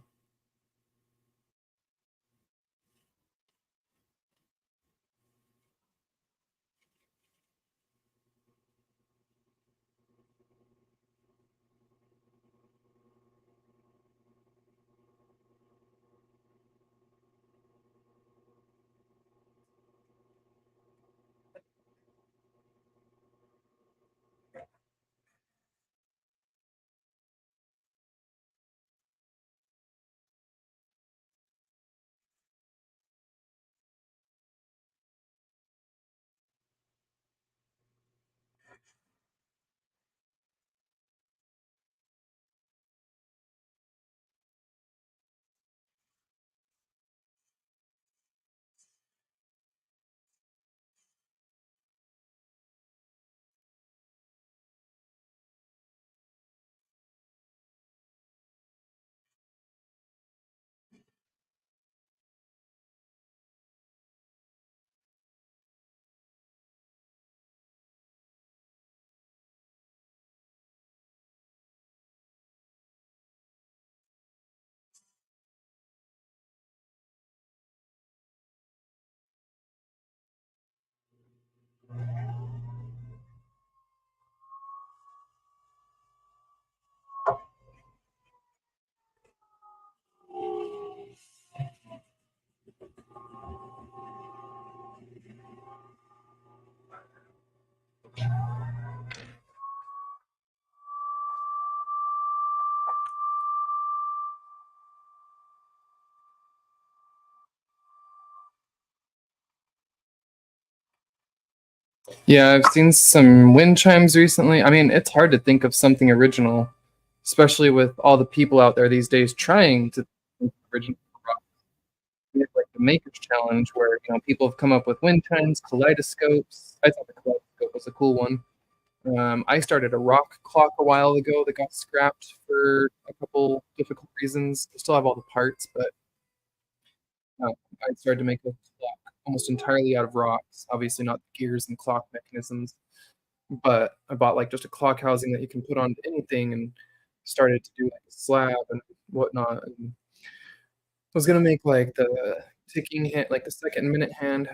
Yeah, I've seen some wind chimes recently. I mean, it's hard to think of something original, especially with all the people out there these days trying to think of original rock. We have like the Makers Challenge, where people have come up with wind chimes, kaleidoscopes. I thought the kaleidoscope was a cool one. I started a rock clock a while ago that got scrapped for a couple difficult reasons. I still have all the parts, but uh, I started to make a clock almost entirely out of rocks. Obviously, not the gears and clock mechanisms, but I bought like just a clock housing that you can put onto anything and started to do like a slab and whatnot. And was gonna make like the ticking hand, like the second minute hand,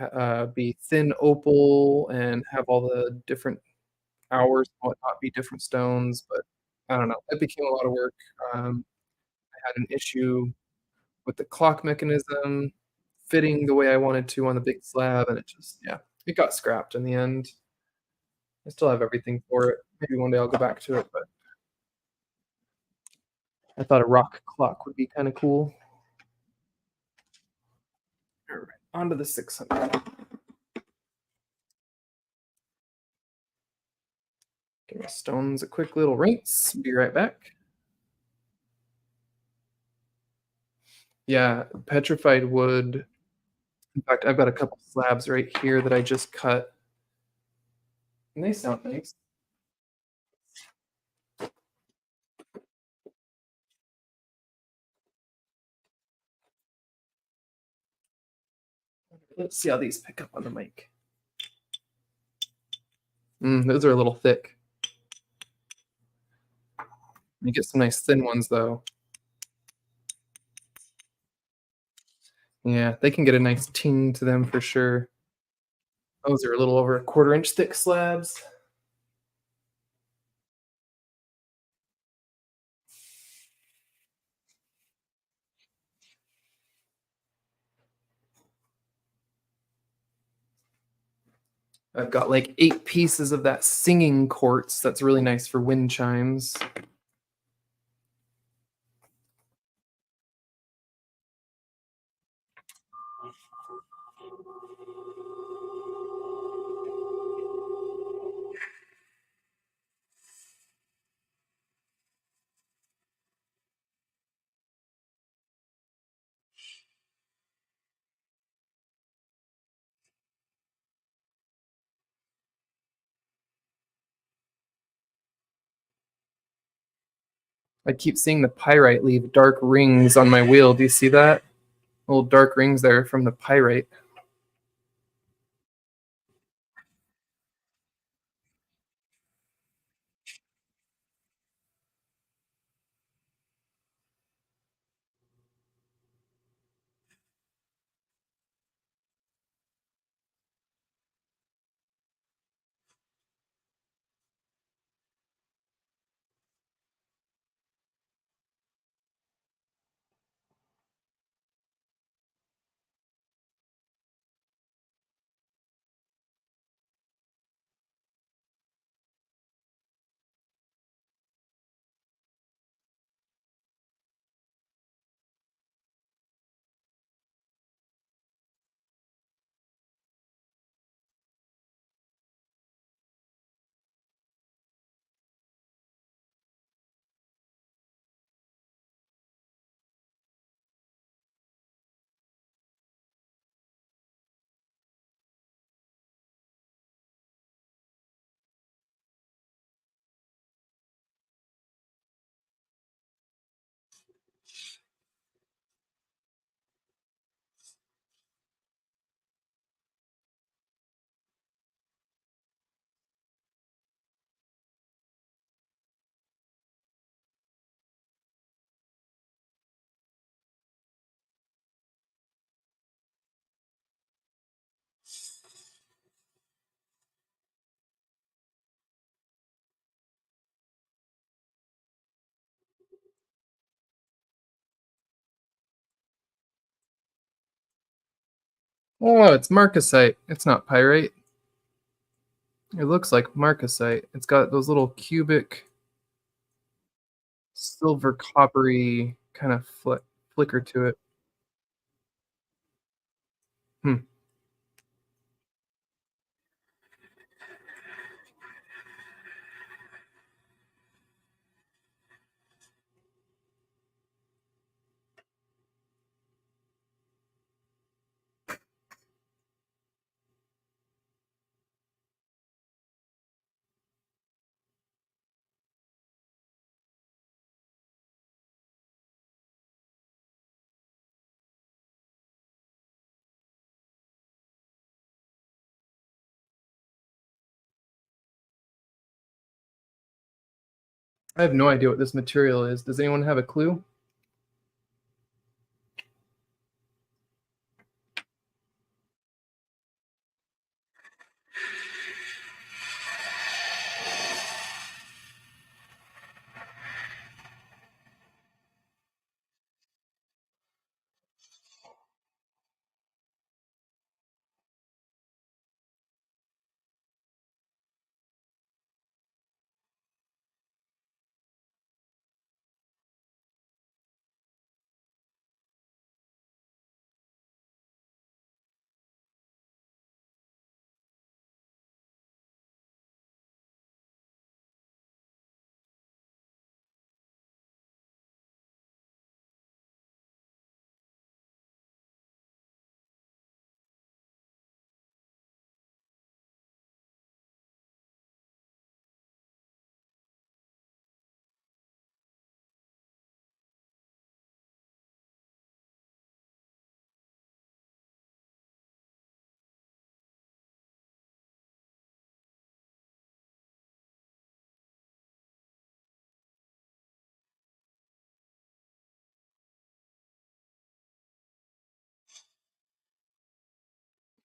be thin opal and have all the different hours and whatnot be different stones. But I don't know. It became a lot of work. I had an issue with the clock mechanism fitting the way I wanted to on the big slab, and it just yeah, it got scrapped in the end. I still have everything for it. Maybe one day I'll go back to it, but I thought a rock clock would be kind of cool. onto the 600. Give my stones a quick little rinse. Be right back. Yeah, petrified wood. In fact, I've got a couple slabs right here that I just cut, and they sound nice. Let's see how these pick up on the mic. Those are a little thick. You get some nice thin ones though. Yeah, they can get a nice ting to them for sure. Those are a little over a quarter-inch thick slabs. I've got like 8 pieces of that singing quartz that's really nice for wind chimes. I keep seeing the pyrite leave dark rings on my wheel. Do you see that? Little dark rings there from the pyrite. Oh, it's marcasite. It's not pyrite. It looks like marcasite. It's got those little cubic silver coppery kind of flicker to it. Hmm. I have no idea what this material is. Does anyone have a clue?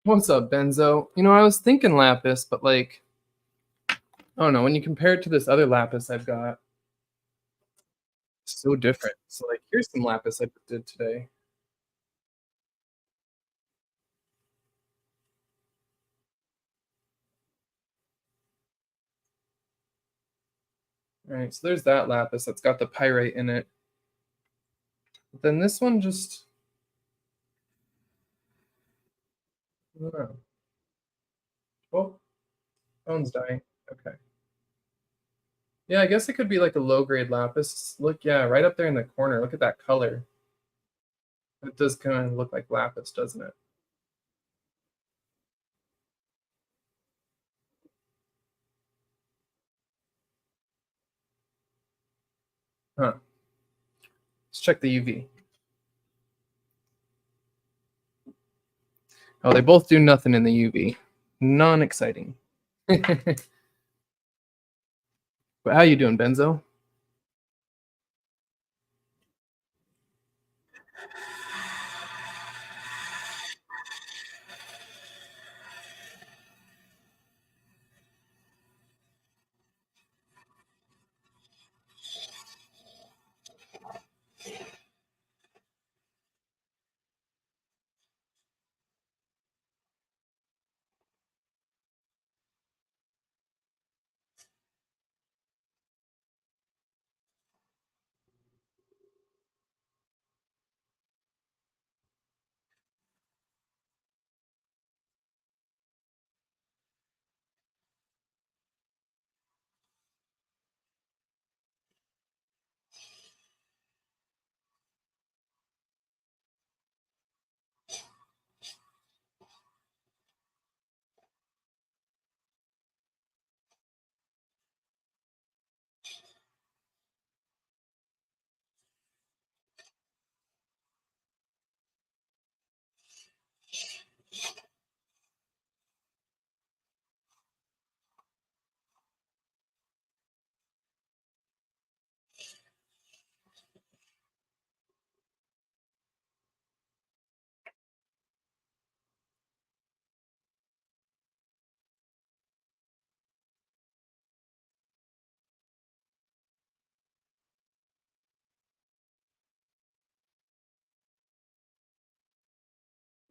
What's up, Benzo? I was thinking lapis, but like, I don't know. When you compare it to this other lapis I've got, it's so different. So, like, here's some lapis I did today. All right, so there's that lapis that's got the pyrite in it. But then this one just, I don't know. Oh, phone's dying. Okay. Yeah, I guess it could be like a low grade lapis. Look, yeah, right up there in the corner. Look at that color. It does kind of look like lapis, doesn't it? Huh. Let's check the UV. Oh, they both do nothing in the UV. Non exciting. But how you doing, Benzo?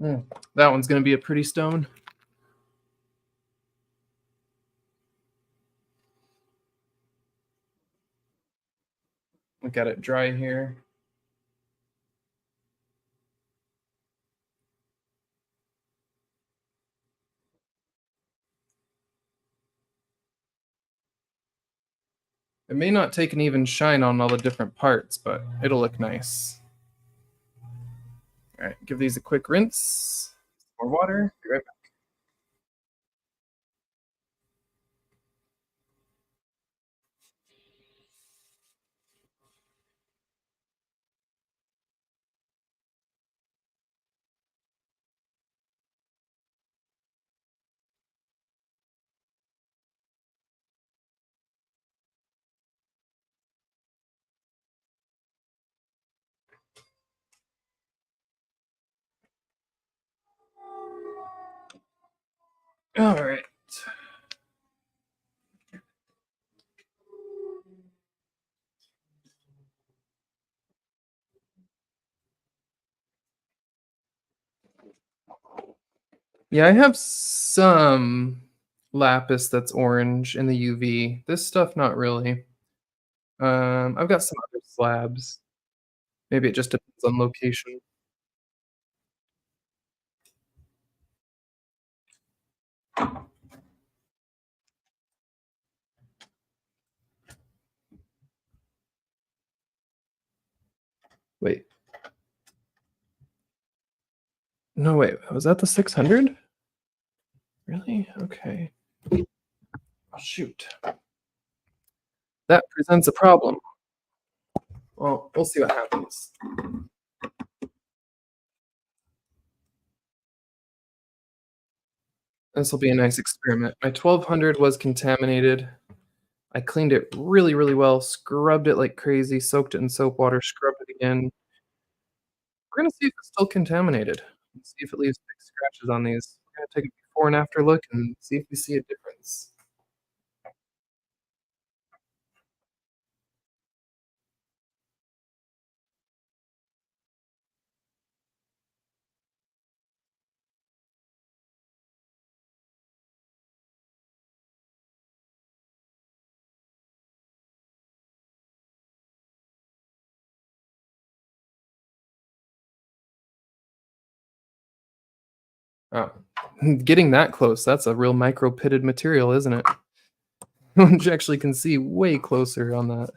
Mm, that one's gonna be a pretty stone. Look at it dry here. It may not take an even shine on all the different parts, but it'll look nice. All right, give these a quick rinse. More water. Be right back. All right. Yeah, I have some lapis that's orange in the UV. This stuff, not really. I've got some other slabs. Maybe it just depends on location. Wait, no, wait. Was that the 600? Really? Okay. Oh, shoot. That presents a problem. Well, we'll see what happens. This will be a nice experiment. My 1200 was contaminated. I cleaned it really, really well, scrubbed it like crazy, soaked it in soap water, scrubbed it again. We're gonna see if it's still contaminated and see if it leaves big scratches on these. gonna take a before and after look and see if we see a difference. Oh, getting that close, that's a real micro pitted material, isn't it? Which actually can see way closer on that.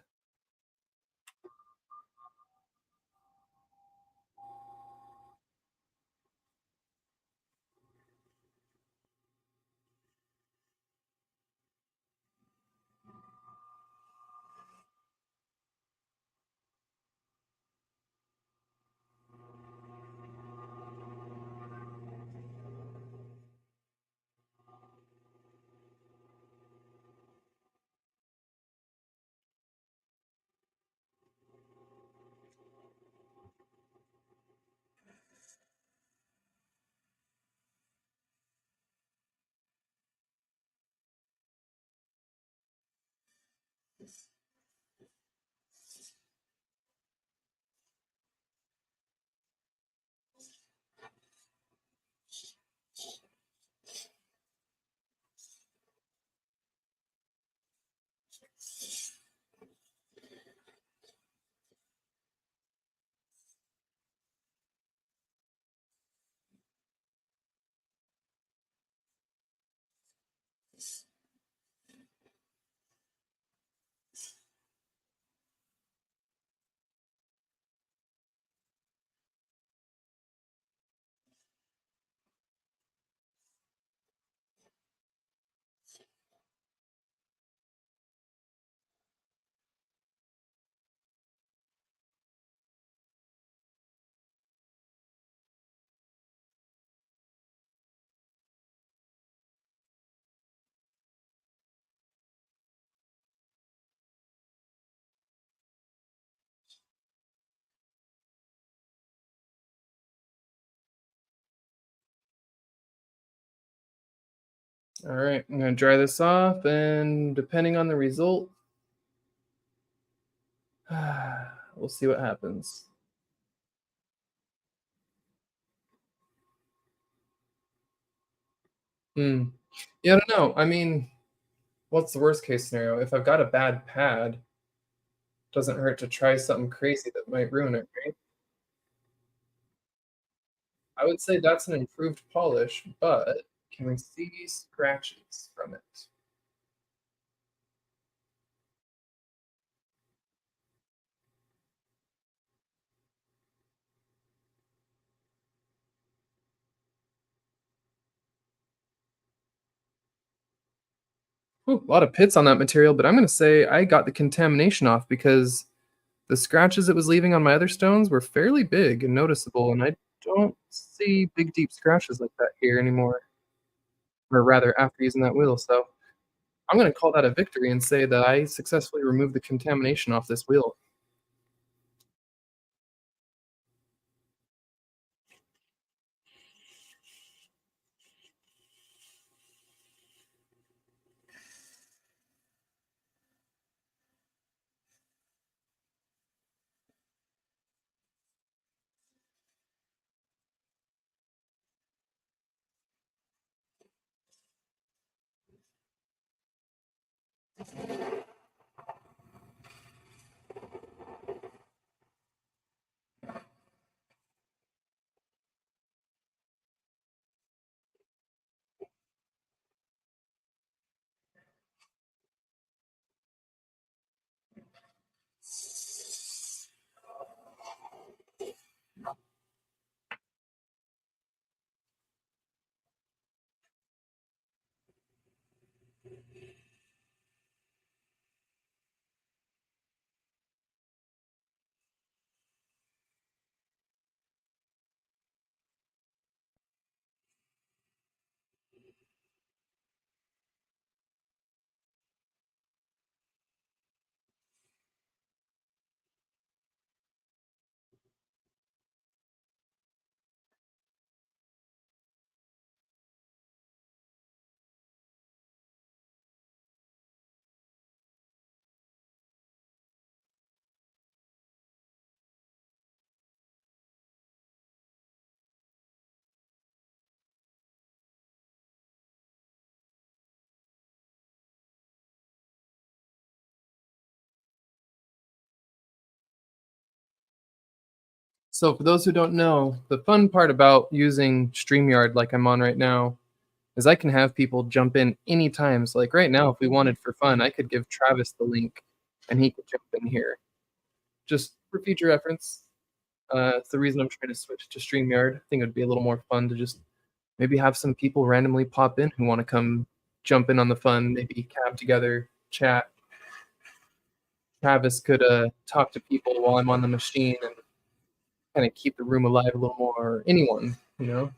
All right, I'm gonna dry this off, and depending on the result, we'll see what happens. Hmm. Yeah, I don't know. I mean, what's the worst case scenario? If I've got a bad pad, doesn't hurt to try something crazy that might ruin it, right? I would say that's an improved polish, but can we see scratches from it? Ooh, a lot of pits on that material, but I'm gonna say I got the contamination off because the scratches it was leaving on my other stones were fairly big and noticeable, and I don't see big, deep scratches like that here anymore, or rather after using that wheel, so I'm gonna call that a victory and say that I successfully removed the contamination off this wheel. So for those who don't know, the fun part about using StreamYard like I'm on right now is I can have people jump in anytime. So like right now, if we wanted for fun, I could give Travis the link and he could jump in here just for future reference. It's the reason I'm trying to switch to StreamYard. I think it would be a little more fun to just maybe have some people randomly pop in who want to come jump in on the fun, maybe cab together, chat. Travis could talk to people while I'm on the machine and kind of keep the room alive a little more. Or anyone, you know.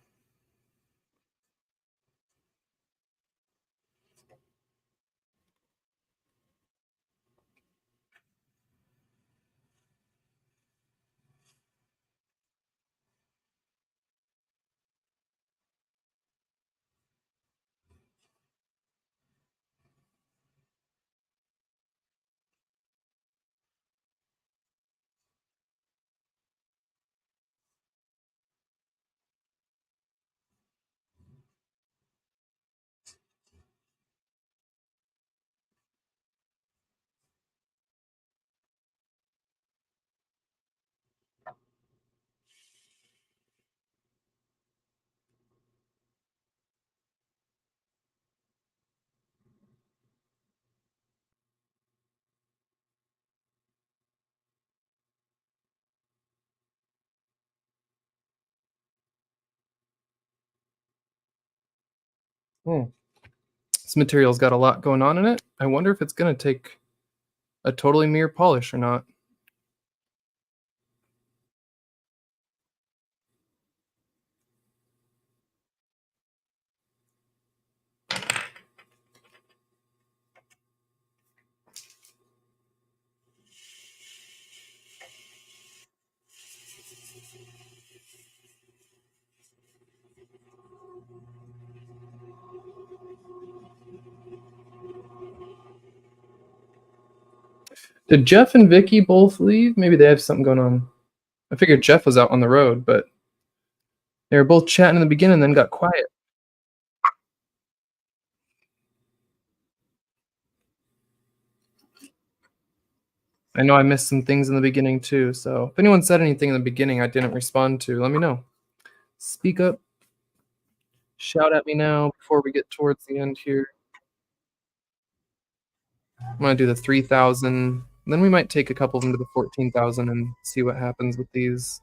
Hmm. This material's got a lot going on in it. I wonder if it's gonna take a totally mirror polish or not. Did Jeff and Vicky both leave? Maybe they have something going on. I figured Jeff was out on the road, but they were both chatting in the beginning and then got quiet. I know I missed some things in the beginning too, so if anyone said anything in the beginning I didn't respond to, let me know. Speak up, shout at me now before we get towards the end here. I'm gonna do the 3,000. Then we might take a couple of them to the 14,000 and see what happens with these.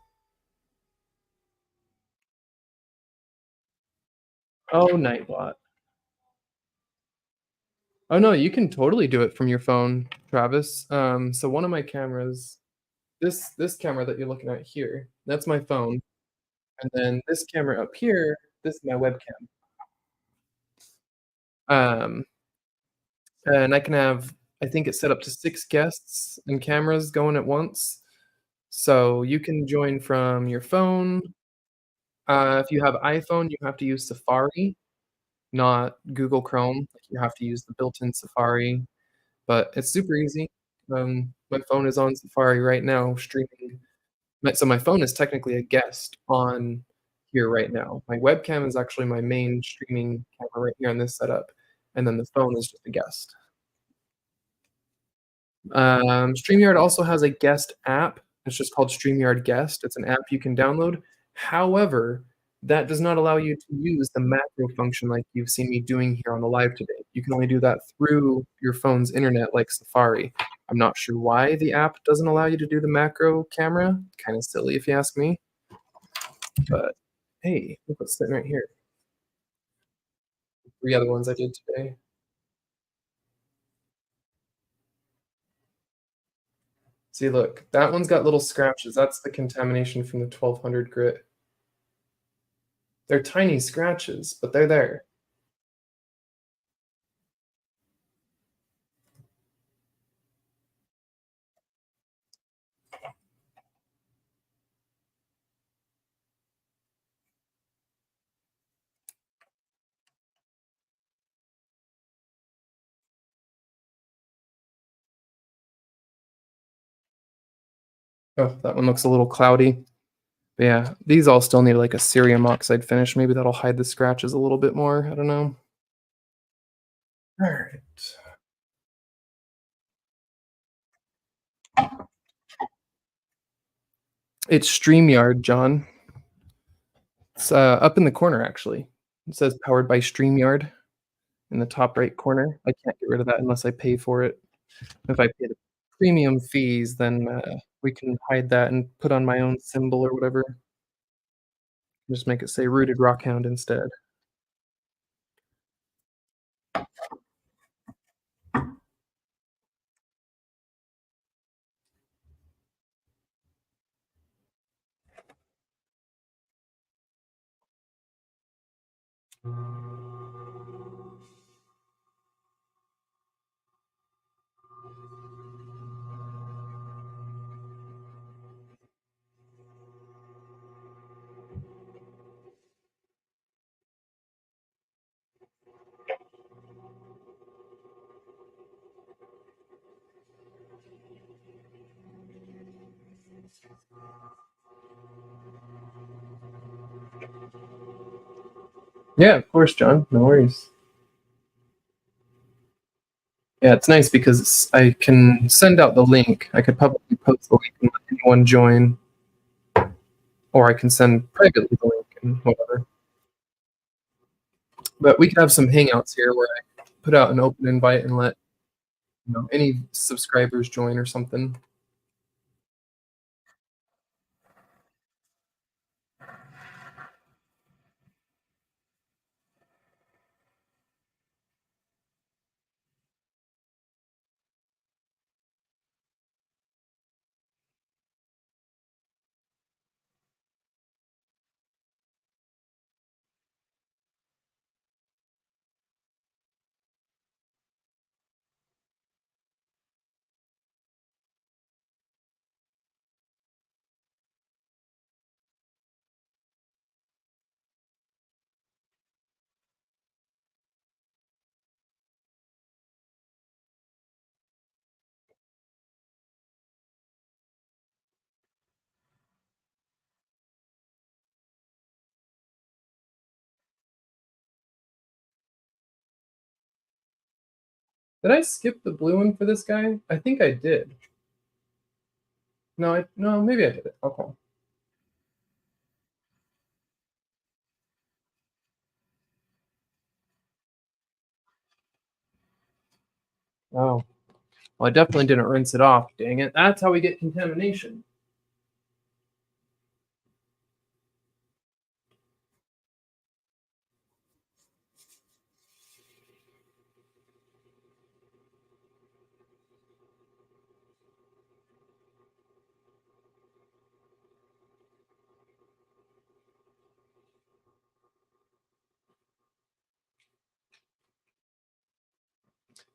Oh, Nightbot. Oh no, you can totally do it from your phone, Travis. So one of my cameras, this camera that you're looking at here, that's my phone, and then this camera up here, this is my webcam. Um, and I can have, I think it's set up to 6 guests and cameras going at once. So you can join from your phone. If you have iPhone, you have to use Safari, not Google Chrome. Like you have to use the built-in Safari, but it's super easy. My phone is on Safari right now, streaming. So my phone is technically a guest on here right now. My webcam is actually my main streaming camera right here on this setup, and then the phone is just a guest. StreamYard also has a guest app. It's just called StreamYard Guest. It's an app you can download. However, that does not allow you to use the macro function like you've seen me doing here on the live today. You can only do that through your phone's internet like Safari. I'm not sure why the app doesn't allow you to do the macro camera. Kind of silly if you ask me. But hey, look what's sitting right here. 3 other ones I did today. See, look, that one's got little scratches. That's the contamination from the 1200 grit. They're tiny scratches, but they're there. Oh, that one looks a little cloudy. But yeah, these all still need like a cerium oxide finish. Maybe that'll hide the scratches a little bit more. I don't know. All right. It's StreamYard, John. It's, up in the corner, actually. It says "Powered by StreamYard" in the top right corner. I can't get rid of that unless I pay for it. If I pay the premium fees, then, we can hide that and put on my own symbol or whatever. Just make it say "Rooted Rockhound" instead. Yeah, of course, John. No worries. Yeah, it's nice because I can send out the link. I could publicly post the link and let anyone join, or I can send privately the link and whatever. But we could have some hangouts here where I put out an open invite and let any subscribers join or something. Did I skip the blue one for this guy? I think I did. No, maybe I did it. Okay. Oh, well, I definitely didn't rinse it off. Dang it! That's how we get contamination.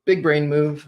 Big brain move.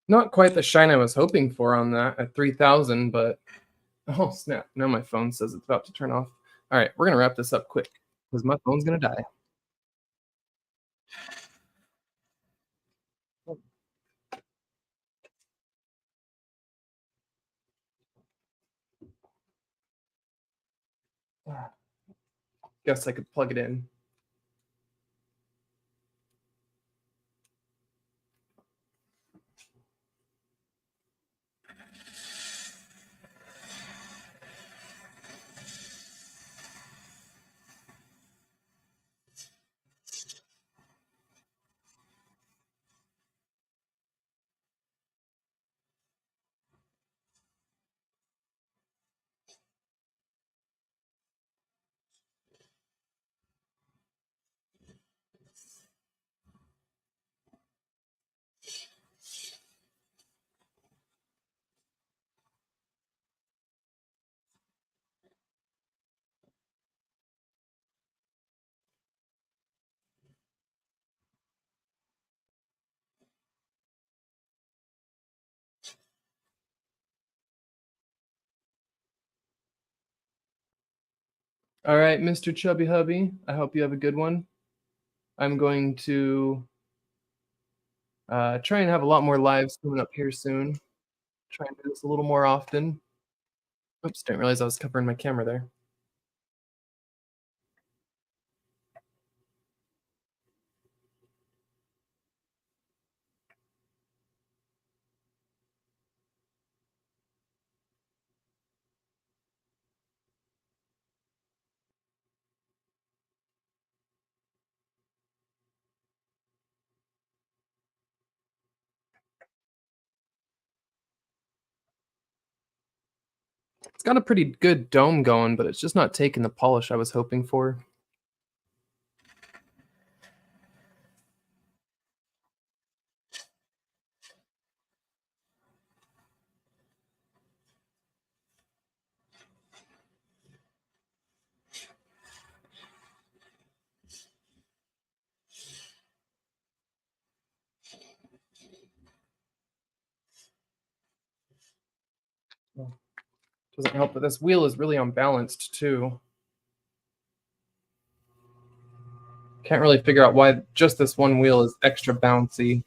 Not quite the shine I was hoping for on that at 3,000, but oh snap! Now my phone says it's about to turn off. All right, we're gonna wrap this up quick because my phone's gonna die. Guess I could plug it in. All right, Mr. Chubby Hubby, I hope you have a good one. I'm going to try and have a lot more lives coming up here soon. Try and do this a little more often. Oops, didn't realize I was covering my camera there. It's got a pretty good dome going, but it's just not taking the polish I was hoping for. Doesn't help that this wheel is really unbalanced too. Can't really figure out why just this one wheel is extra bouncy.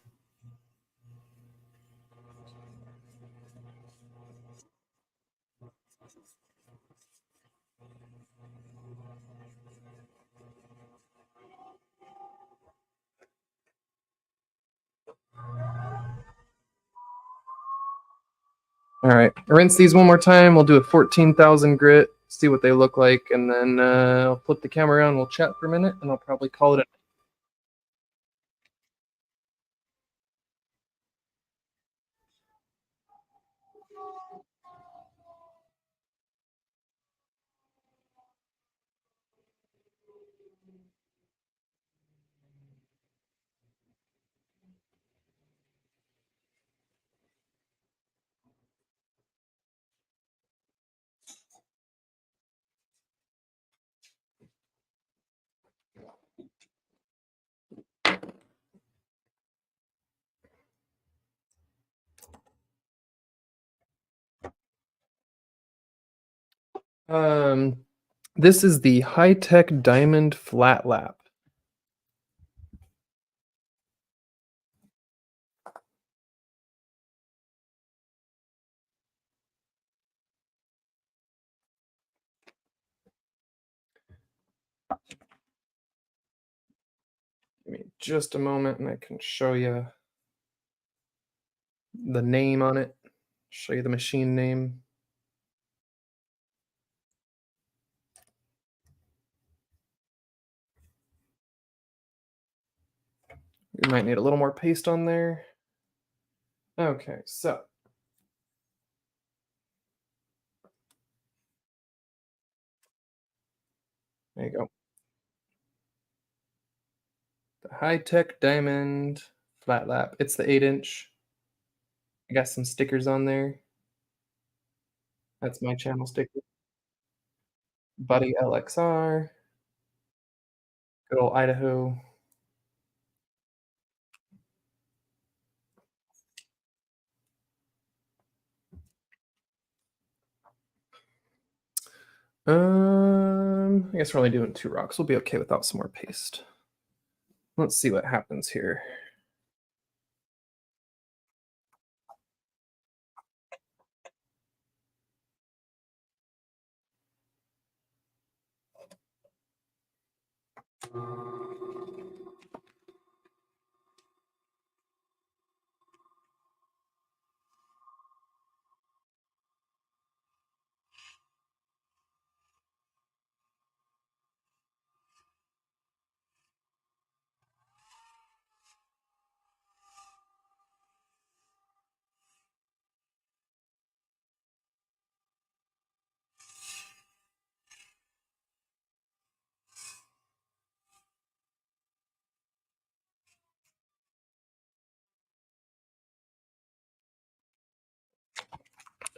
All right, rinse these one more time. We'll do a 14,000 grit, see what they look like, and then I'll flip the camera around. We'll chat for a minute, and I'll probably call it. This is the high tech diamond flat lap. Give me just a moment, and I can show you the name on it. Show you the machine name. You might need a little more paste on there. Okay, so there you go. The high tech diamond flat lap. It's the 8 inch. I got some stickers on there. That's my channel sticker. Buddy LXR. Good old Idaho. I guess we're only doing 2 rocks. We'll be okay without some more paste. Let's see what happens here.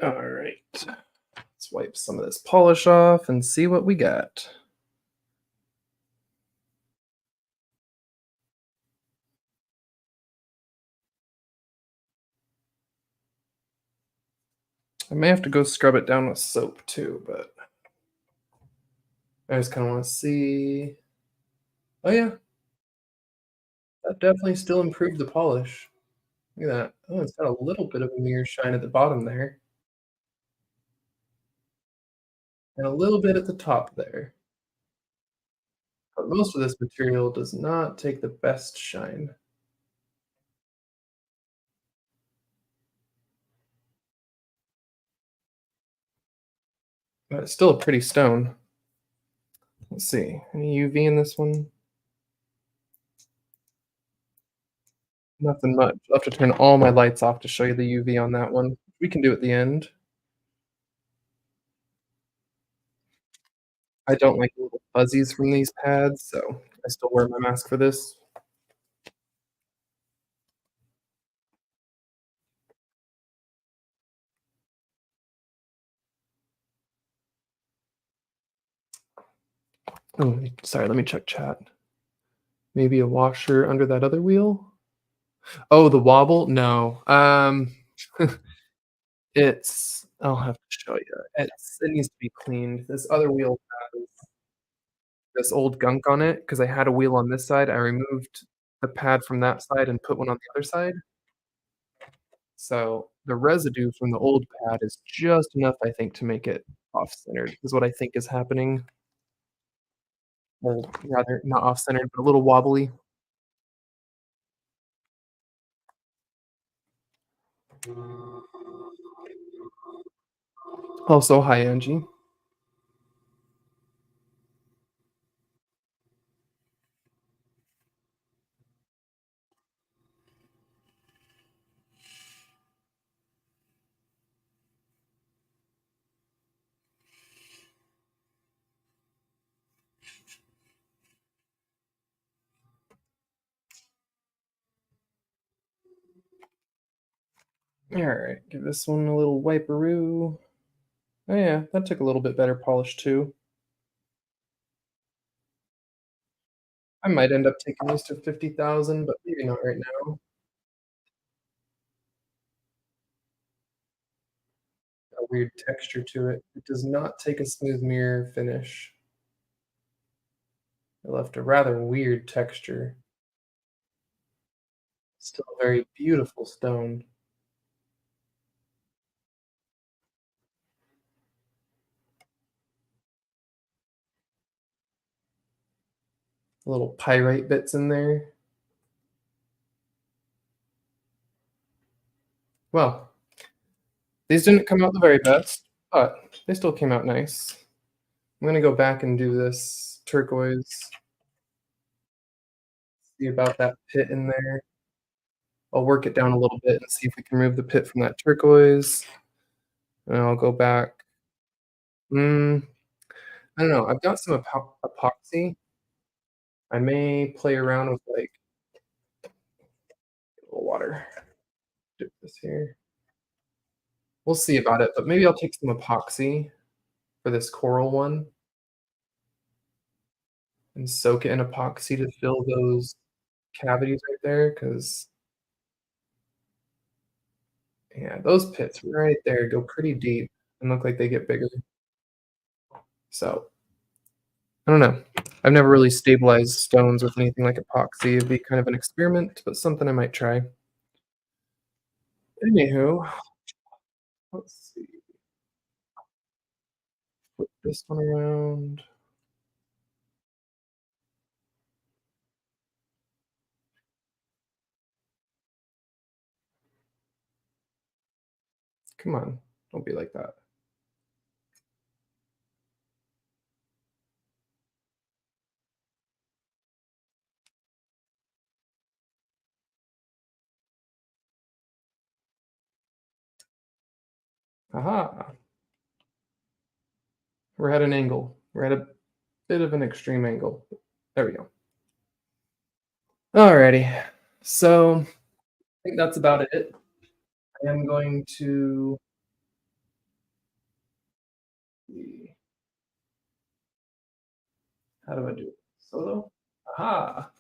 All right. Let's wipe some of this polish off and see what we got. I may have to go scrub it down with soap too, but I just kinda wanna see. Oh, yeah, that definitely still improved the polish. Look at that. Oh, it's got a little bit of a mirror shine at the bottom there, and a little bit at the top there. But most of this material does not take the best shine, but it's still a pretty stone. Let's see, any UV in this one? Nothing much. I'll have to turn all my lights off to show you the UV on that one. We can do at the end. I don't like the little fuzzies from these pads, so I still wear my mask for this. Oh, sorry, let me check chat. Maybe a washer under that other wheel? Oh, the wobble? No. It's I'll have to show you. It needs to be cleaned. This other wheel has this old gunk on it because I had a wheel on this side. I removed the pad from that side and put one on the other side. So, the residue from the old pad is just enough, I think, to make it off-centered, is what I think is happening, or rather, not off-centered, but a little wobbly. Also, hi, Angie. Alright, give this one a little wiperoo. Oh, yeah, that took a little bit better polish, too. I might end up taking these to 50,000, but maybe not right now. A weird texture to it. It does not take a smooth mirror finish. It left a rather weird texture. Still a very beautiful stone. Little pyrite bits in there. Well, these didn't come out the very best, but they still came out nice. I'm gonna go back and do this turquoise, see about that pit in there. I'll work it down a little bit and see if we can remove the pit from that turquoise, and I'll go back. Mm, I don't know, I've got some epoxy. I may play around with, like, a little water. Dip this here. We'll see about it, but maybe I'll take some epoxy for this coral one and soak it in epoxy to fill those cavities right there. Because yeah, those pits right there go pretty deep and look like they get bigger. So, I don't know. I've never really stabilized stones with anything like epoxy. It'd be kind of an experiment, but something I might try. Anywho, let's see. Flip this one around. Come on, don't be like that. Aha! We're at an angle. We're at a bit of an extreme angle. There we go. Alrighty. So, I think that's about it. I am going to see, how do I do it? Solo? Aha!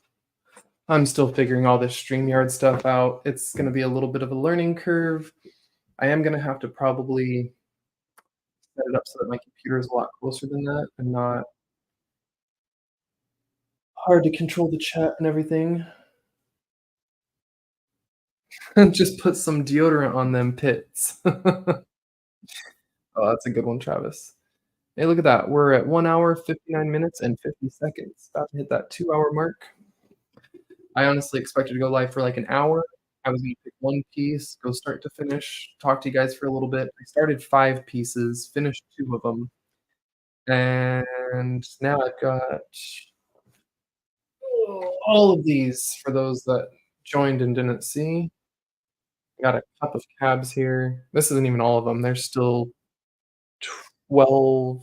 I'm still figuring all this StreamYard stuff out. It's gonna be a little bit of a learning curve. I am gonna have to probably set it up so that my computer is a lot closer than that and not hard to control the chat and everything. Just put some deodorant on them pits. Oh, that's a good one, Travis. Hey, look at that. We're at 1 hour, 59 minutes, and 50 seconds. About to hit that 2-hour mark. I honestly expected to go live for like an hour. I was gonna pick one piece, go start to finish, talk to you guys for a little bit. I started 5 pieces, finished 2 of them, and now I've got all of these for those that joined and didn't see. I got a cup of cabs here. This isn't even all of them. There's still 12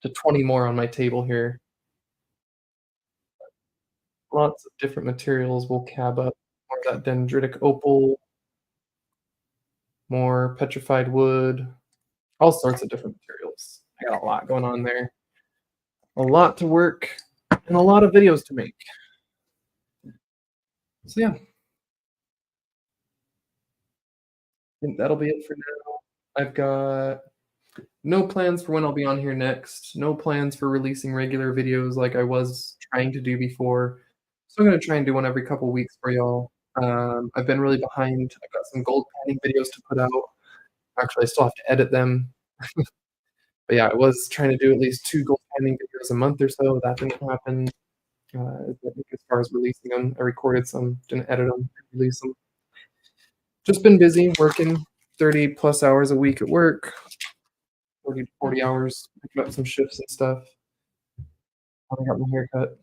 to 20 more on my table here. Lots of different materials will cab up. More of that dendritic opal, more petrified wood, all sorts of different materials. I got a lot going on there. A lot to work and a lot of videos to make. So yeah, I think that'll be it for now. I've got no plans for when I'll be on here next. No plans for releasing regular videos like I was trying to do before. So I'm gonna try and do one every couple weeks for y'all. I've been really behind. I've got some gold panning videos to put out. Actually, I still have to edit them. But yeah, I was trying to do at least 2 gold panning videos a month or so. That didn't happen. I think as far as releasing them, I recorded some, didn't edit them, release them. Just been busy working 30 plus hours a week at work, 30 to 40 hours, picking up some shifts and stuff. I got my hair cut.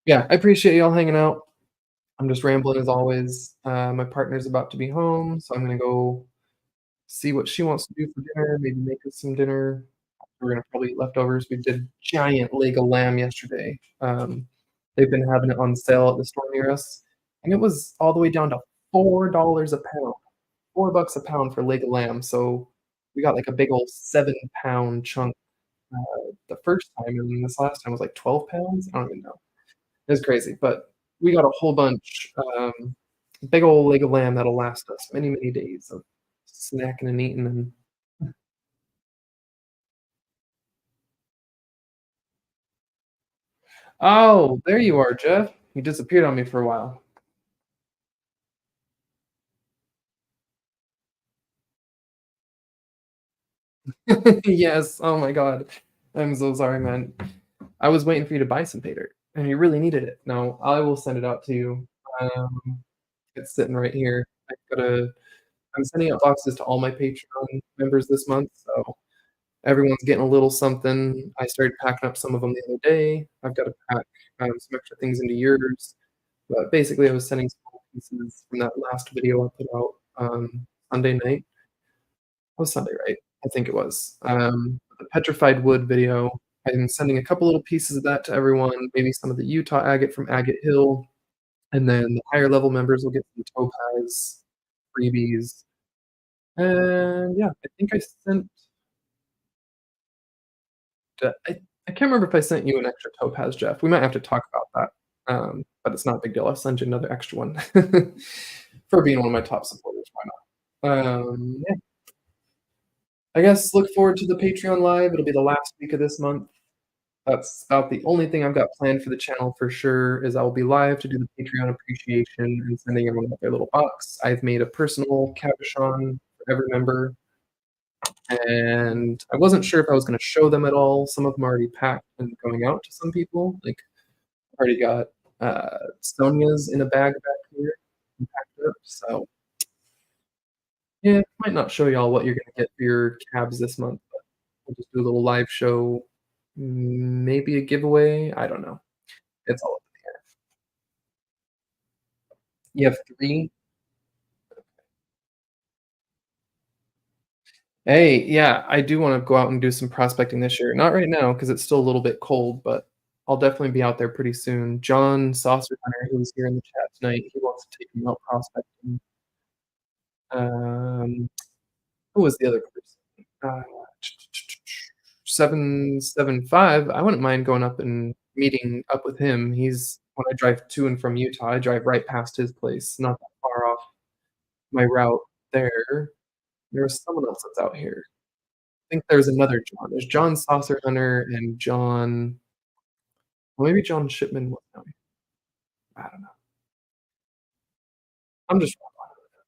Yeah, I appreciate y'all hanging out. I'm just rambling as always. My partner's about to be home, so I'm gonna go see what she wants to do for dinner, maybe make us some dinner. We're gonna probably eat leftovers. We did giant leg of lamb yesterday. They've been having it on sale at the store near us, and it was all the way down to $4 a pound. $4 a pound for leg of lamb. So we got like a big old 7-pound chunk the first time, and then this last time was like 12 pounds. I don't even know. It was crazy, but we got a whole bunch. Big old leg of lamb that'll last us many, many days of snacking and eating. And oh, there you are, Jeff. You disappeared on me for a while. Yes. Oh my God. I'm so sorry, man. I was waiting for you to buy some paper, and you really needed it. No, I will send it out to you. Um, it's sitting right here. I'm sending out boxes to all my Patreon members this month, so everyone's getting a little something. I started packing up some of them the other day. I've got to pack some extra things into yours. But basically, I was sending small pieces from that last video I put out Sunday night. It was Sunday, right? I think it was. The petrified wood video. I'm sending a couple little pieces of that to everyone. Maybe some of the Utah agate from Agate Hill, and then the higher level members will get some topaz freebies. And yeah, I think I sent. I can't remember if I sent you an extra topaz, Jeff. We might have to talk about that, but it's not a big deal. I'll send you another extra one for being one of my top supporters. Why not? Yeah, I guess look forward to the Patreon live. It'll be the last week of this month. That's about the only thing I've got planned for the channel for sure. Is I will be live to do the Patreon appreciation and sending everyone their little box. I've made a personal cabochon for every member, and I wasn't sure if I was going to show them at all. Some of them are already packed and going out to some people. Like already got Sonia's in a bag back here and packed up. So yeah, might not show y'all what you're gonna get for your cabs this month, but we'll just do a little live show, maybe a giveaway. I don't know. It's all up in the air. You have 3. Hey, yeah, I do wanna go out and do some prospecting this year. Not right now because it's still a little bit cold, but I'll definitely be out there pretty soon. John Saucer Hunter, who's here in the chat tonight, he wants to take me out prospecting. Um, who was the other person? 775. I wouldn't mind going up and meeting up with him. He's when I drive to and from Utah, I drive right past his place, not that far off my route there. There's someone else that's out here. I think there's another John. There's John Saucer Hunter and John Well, maybe John Shipman was no, I don't know. I'm just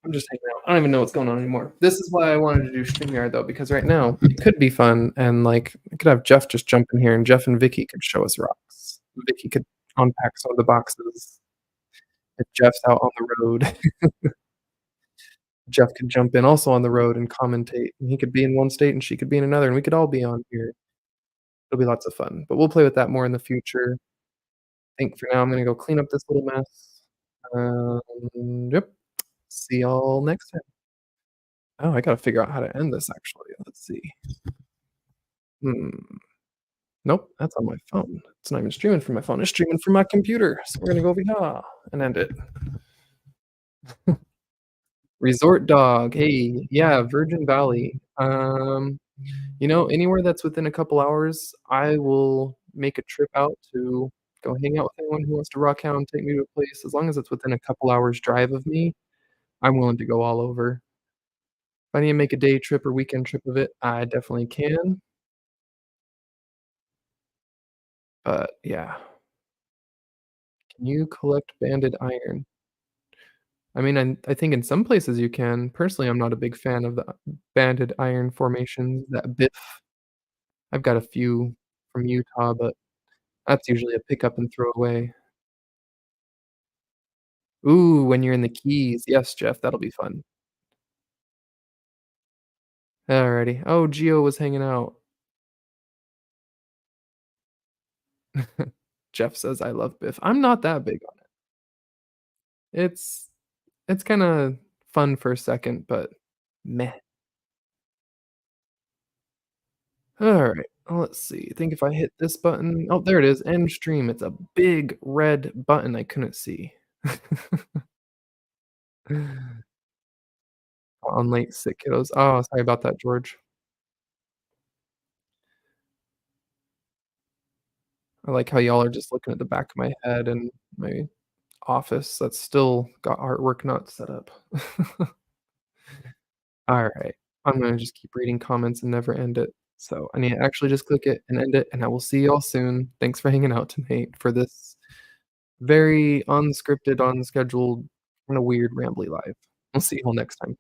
I'm just hanging out. I don't even know what's going on anymore. This is why I wanted to do StreamYard though, because right now it could be fun and, like, I could have Jeff just jump in here and Jeff and Vicky could show us rocks. Vicky could unpack some of the boxes. If Jeff's out on the road, Jeff could jump in also on the road and commentate, and he could be in one state and she could be in another, and we could all be on here. It'll be lots of fun, but we'll play with that more in the future. I think for now I'm gonna go clean up this little mess. Yep. See y'all next time. Oh, I gotta figure out how to end this actually. Let's see. Hmm. Nope, that's on my phone. It's not even streaming from my phone. It's streaming from my computer. So we're gonna go over here and end it. Resort dog. Hey, yeah, Virgin Valley. Anywhere that's within a couple hours, I will make a trip out to go hang out with anyone who wants to rock out and take me to a place. As long as it's within a couple hours drive of me, I'm willing to go all over. If I need to make a day trip or weekend trip of it, I definitely can. But yeah. Can you collect banded iron? I mean, I think in some places you can. Personally, I'm not a big fan of the banded iron formations that Biff. I've got a few from Utah, but that's usually a pick up and throw away. Ooh, when you're in the Keys. Yes, Jeff, that'll be fun. Alrighty. Oh, Gio was hanging out. Jeff says, "I love Biff." I'm not that big on it. It's kinda fun for a second, but meh. Alright, let's see. I think if I hit this button oh, there it is, end stream. It's a big red button I couldn't see. On late sick kiddos. Oh, sorry about that, George. I like how y'all are just looking at the back of my head and my office that's still got artwork not set up. Alright, I'm gonna just keep reading comments and never end it. So, I need to actually just click it and end it, and I will see y'all soon. Thanks for hanging out tonight for this very unscripted, unscheduled, kinda weird rambly live. I'll see y'all next time.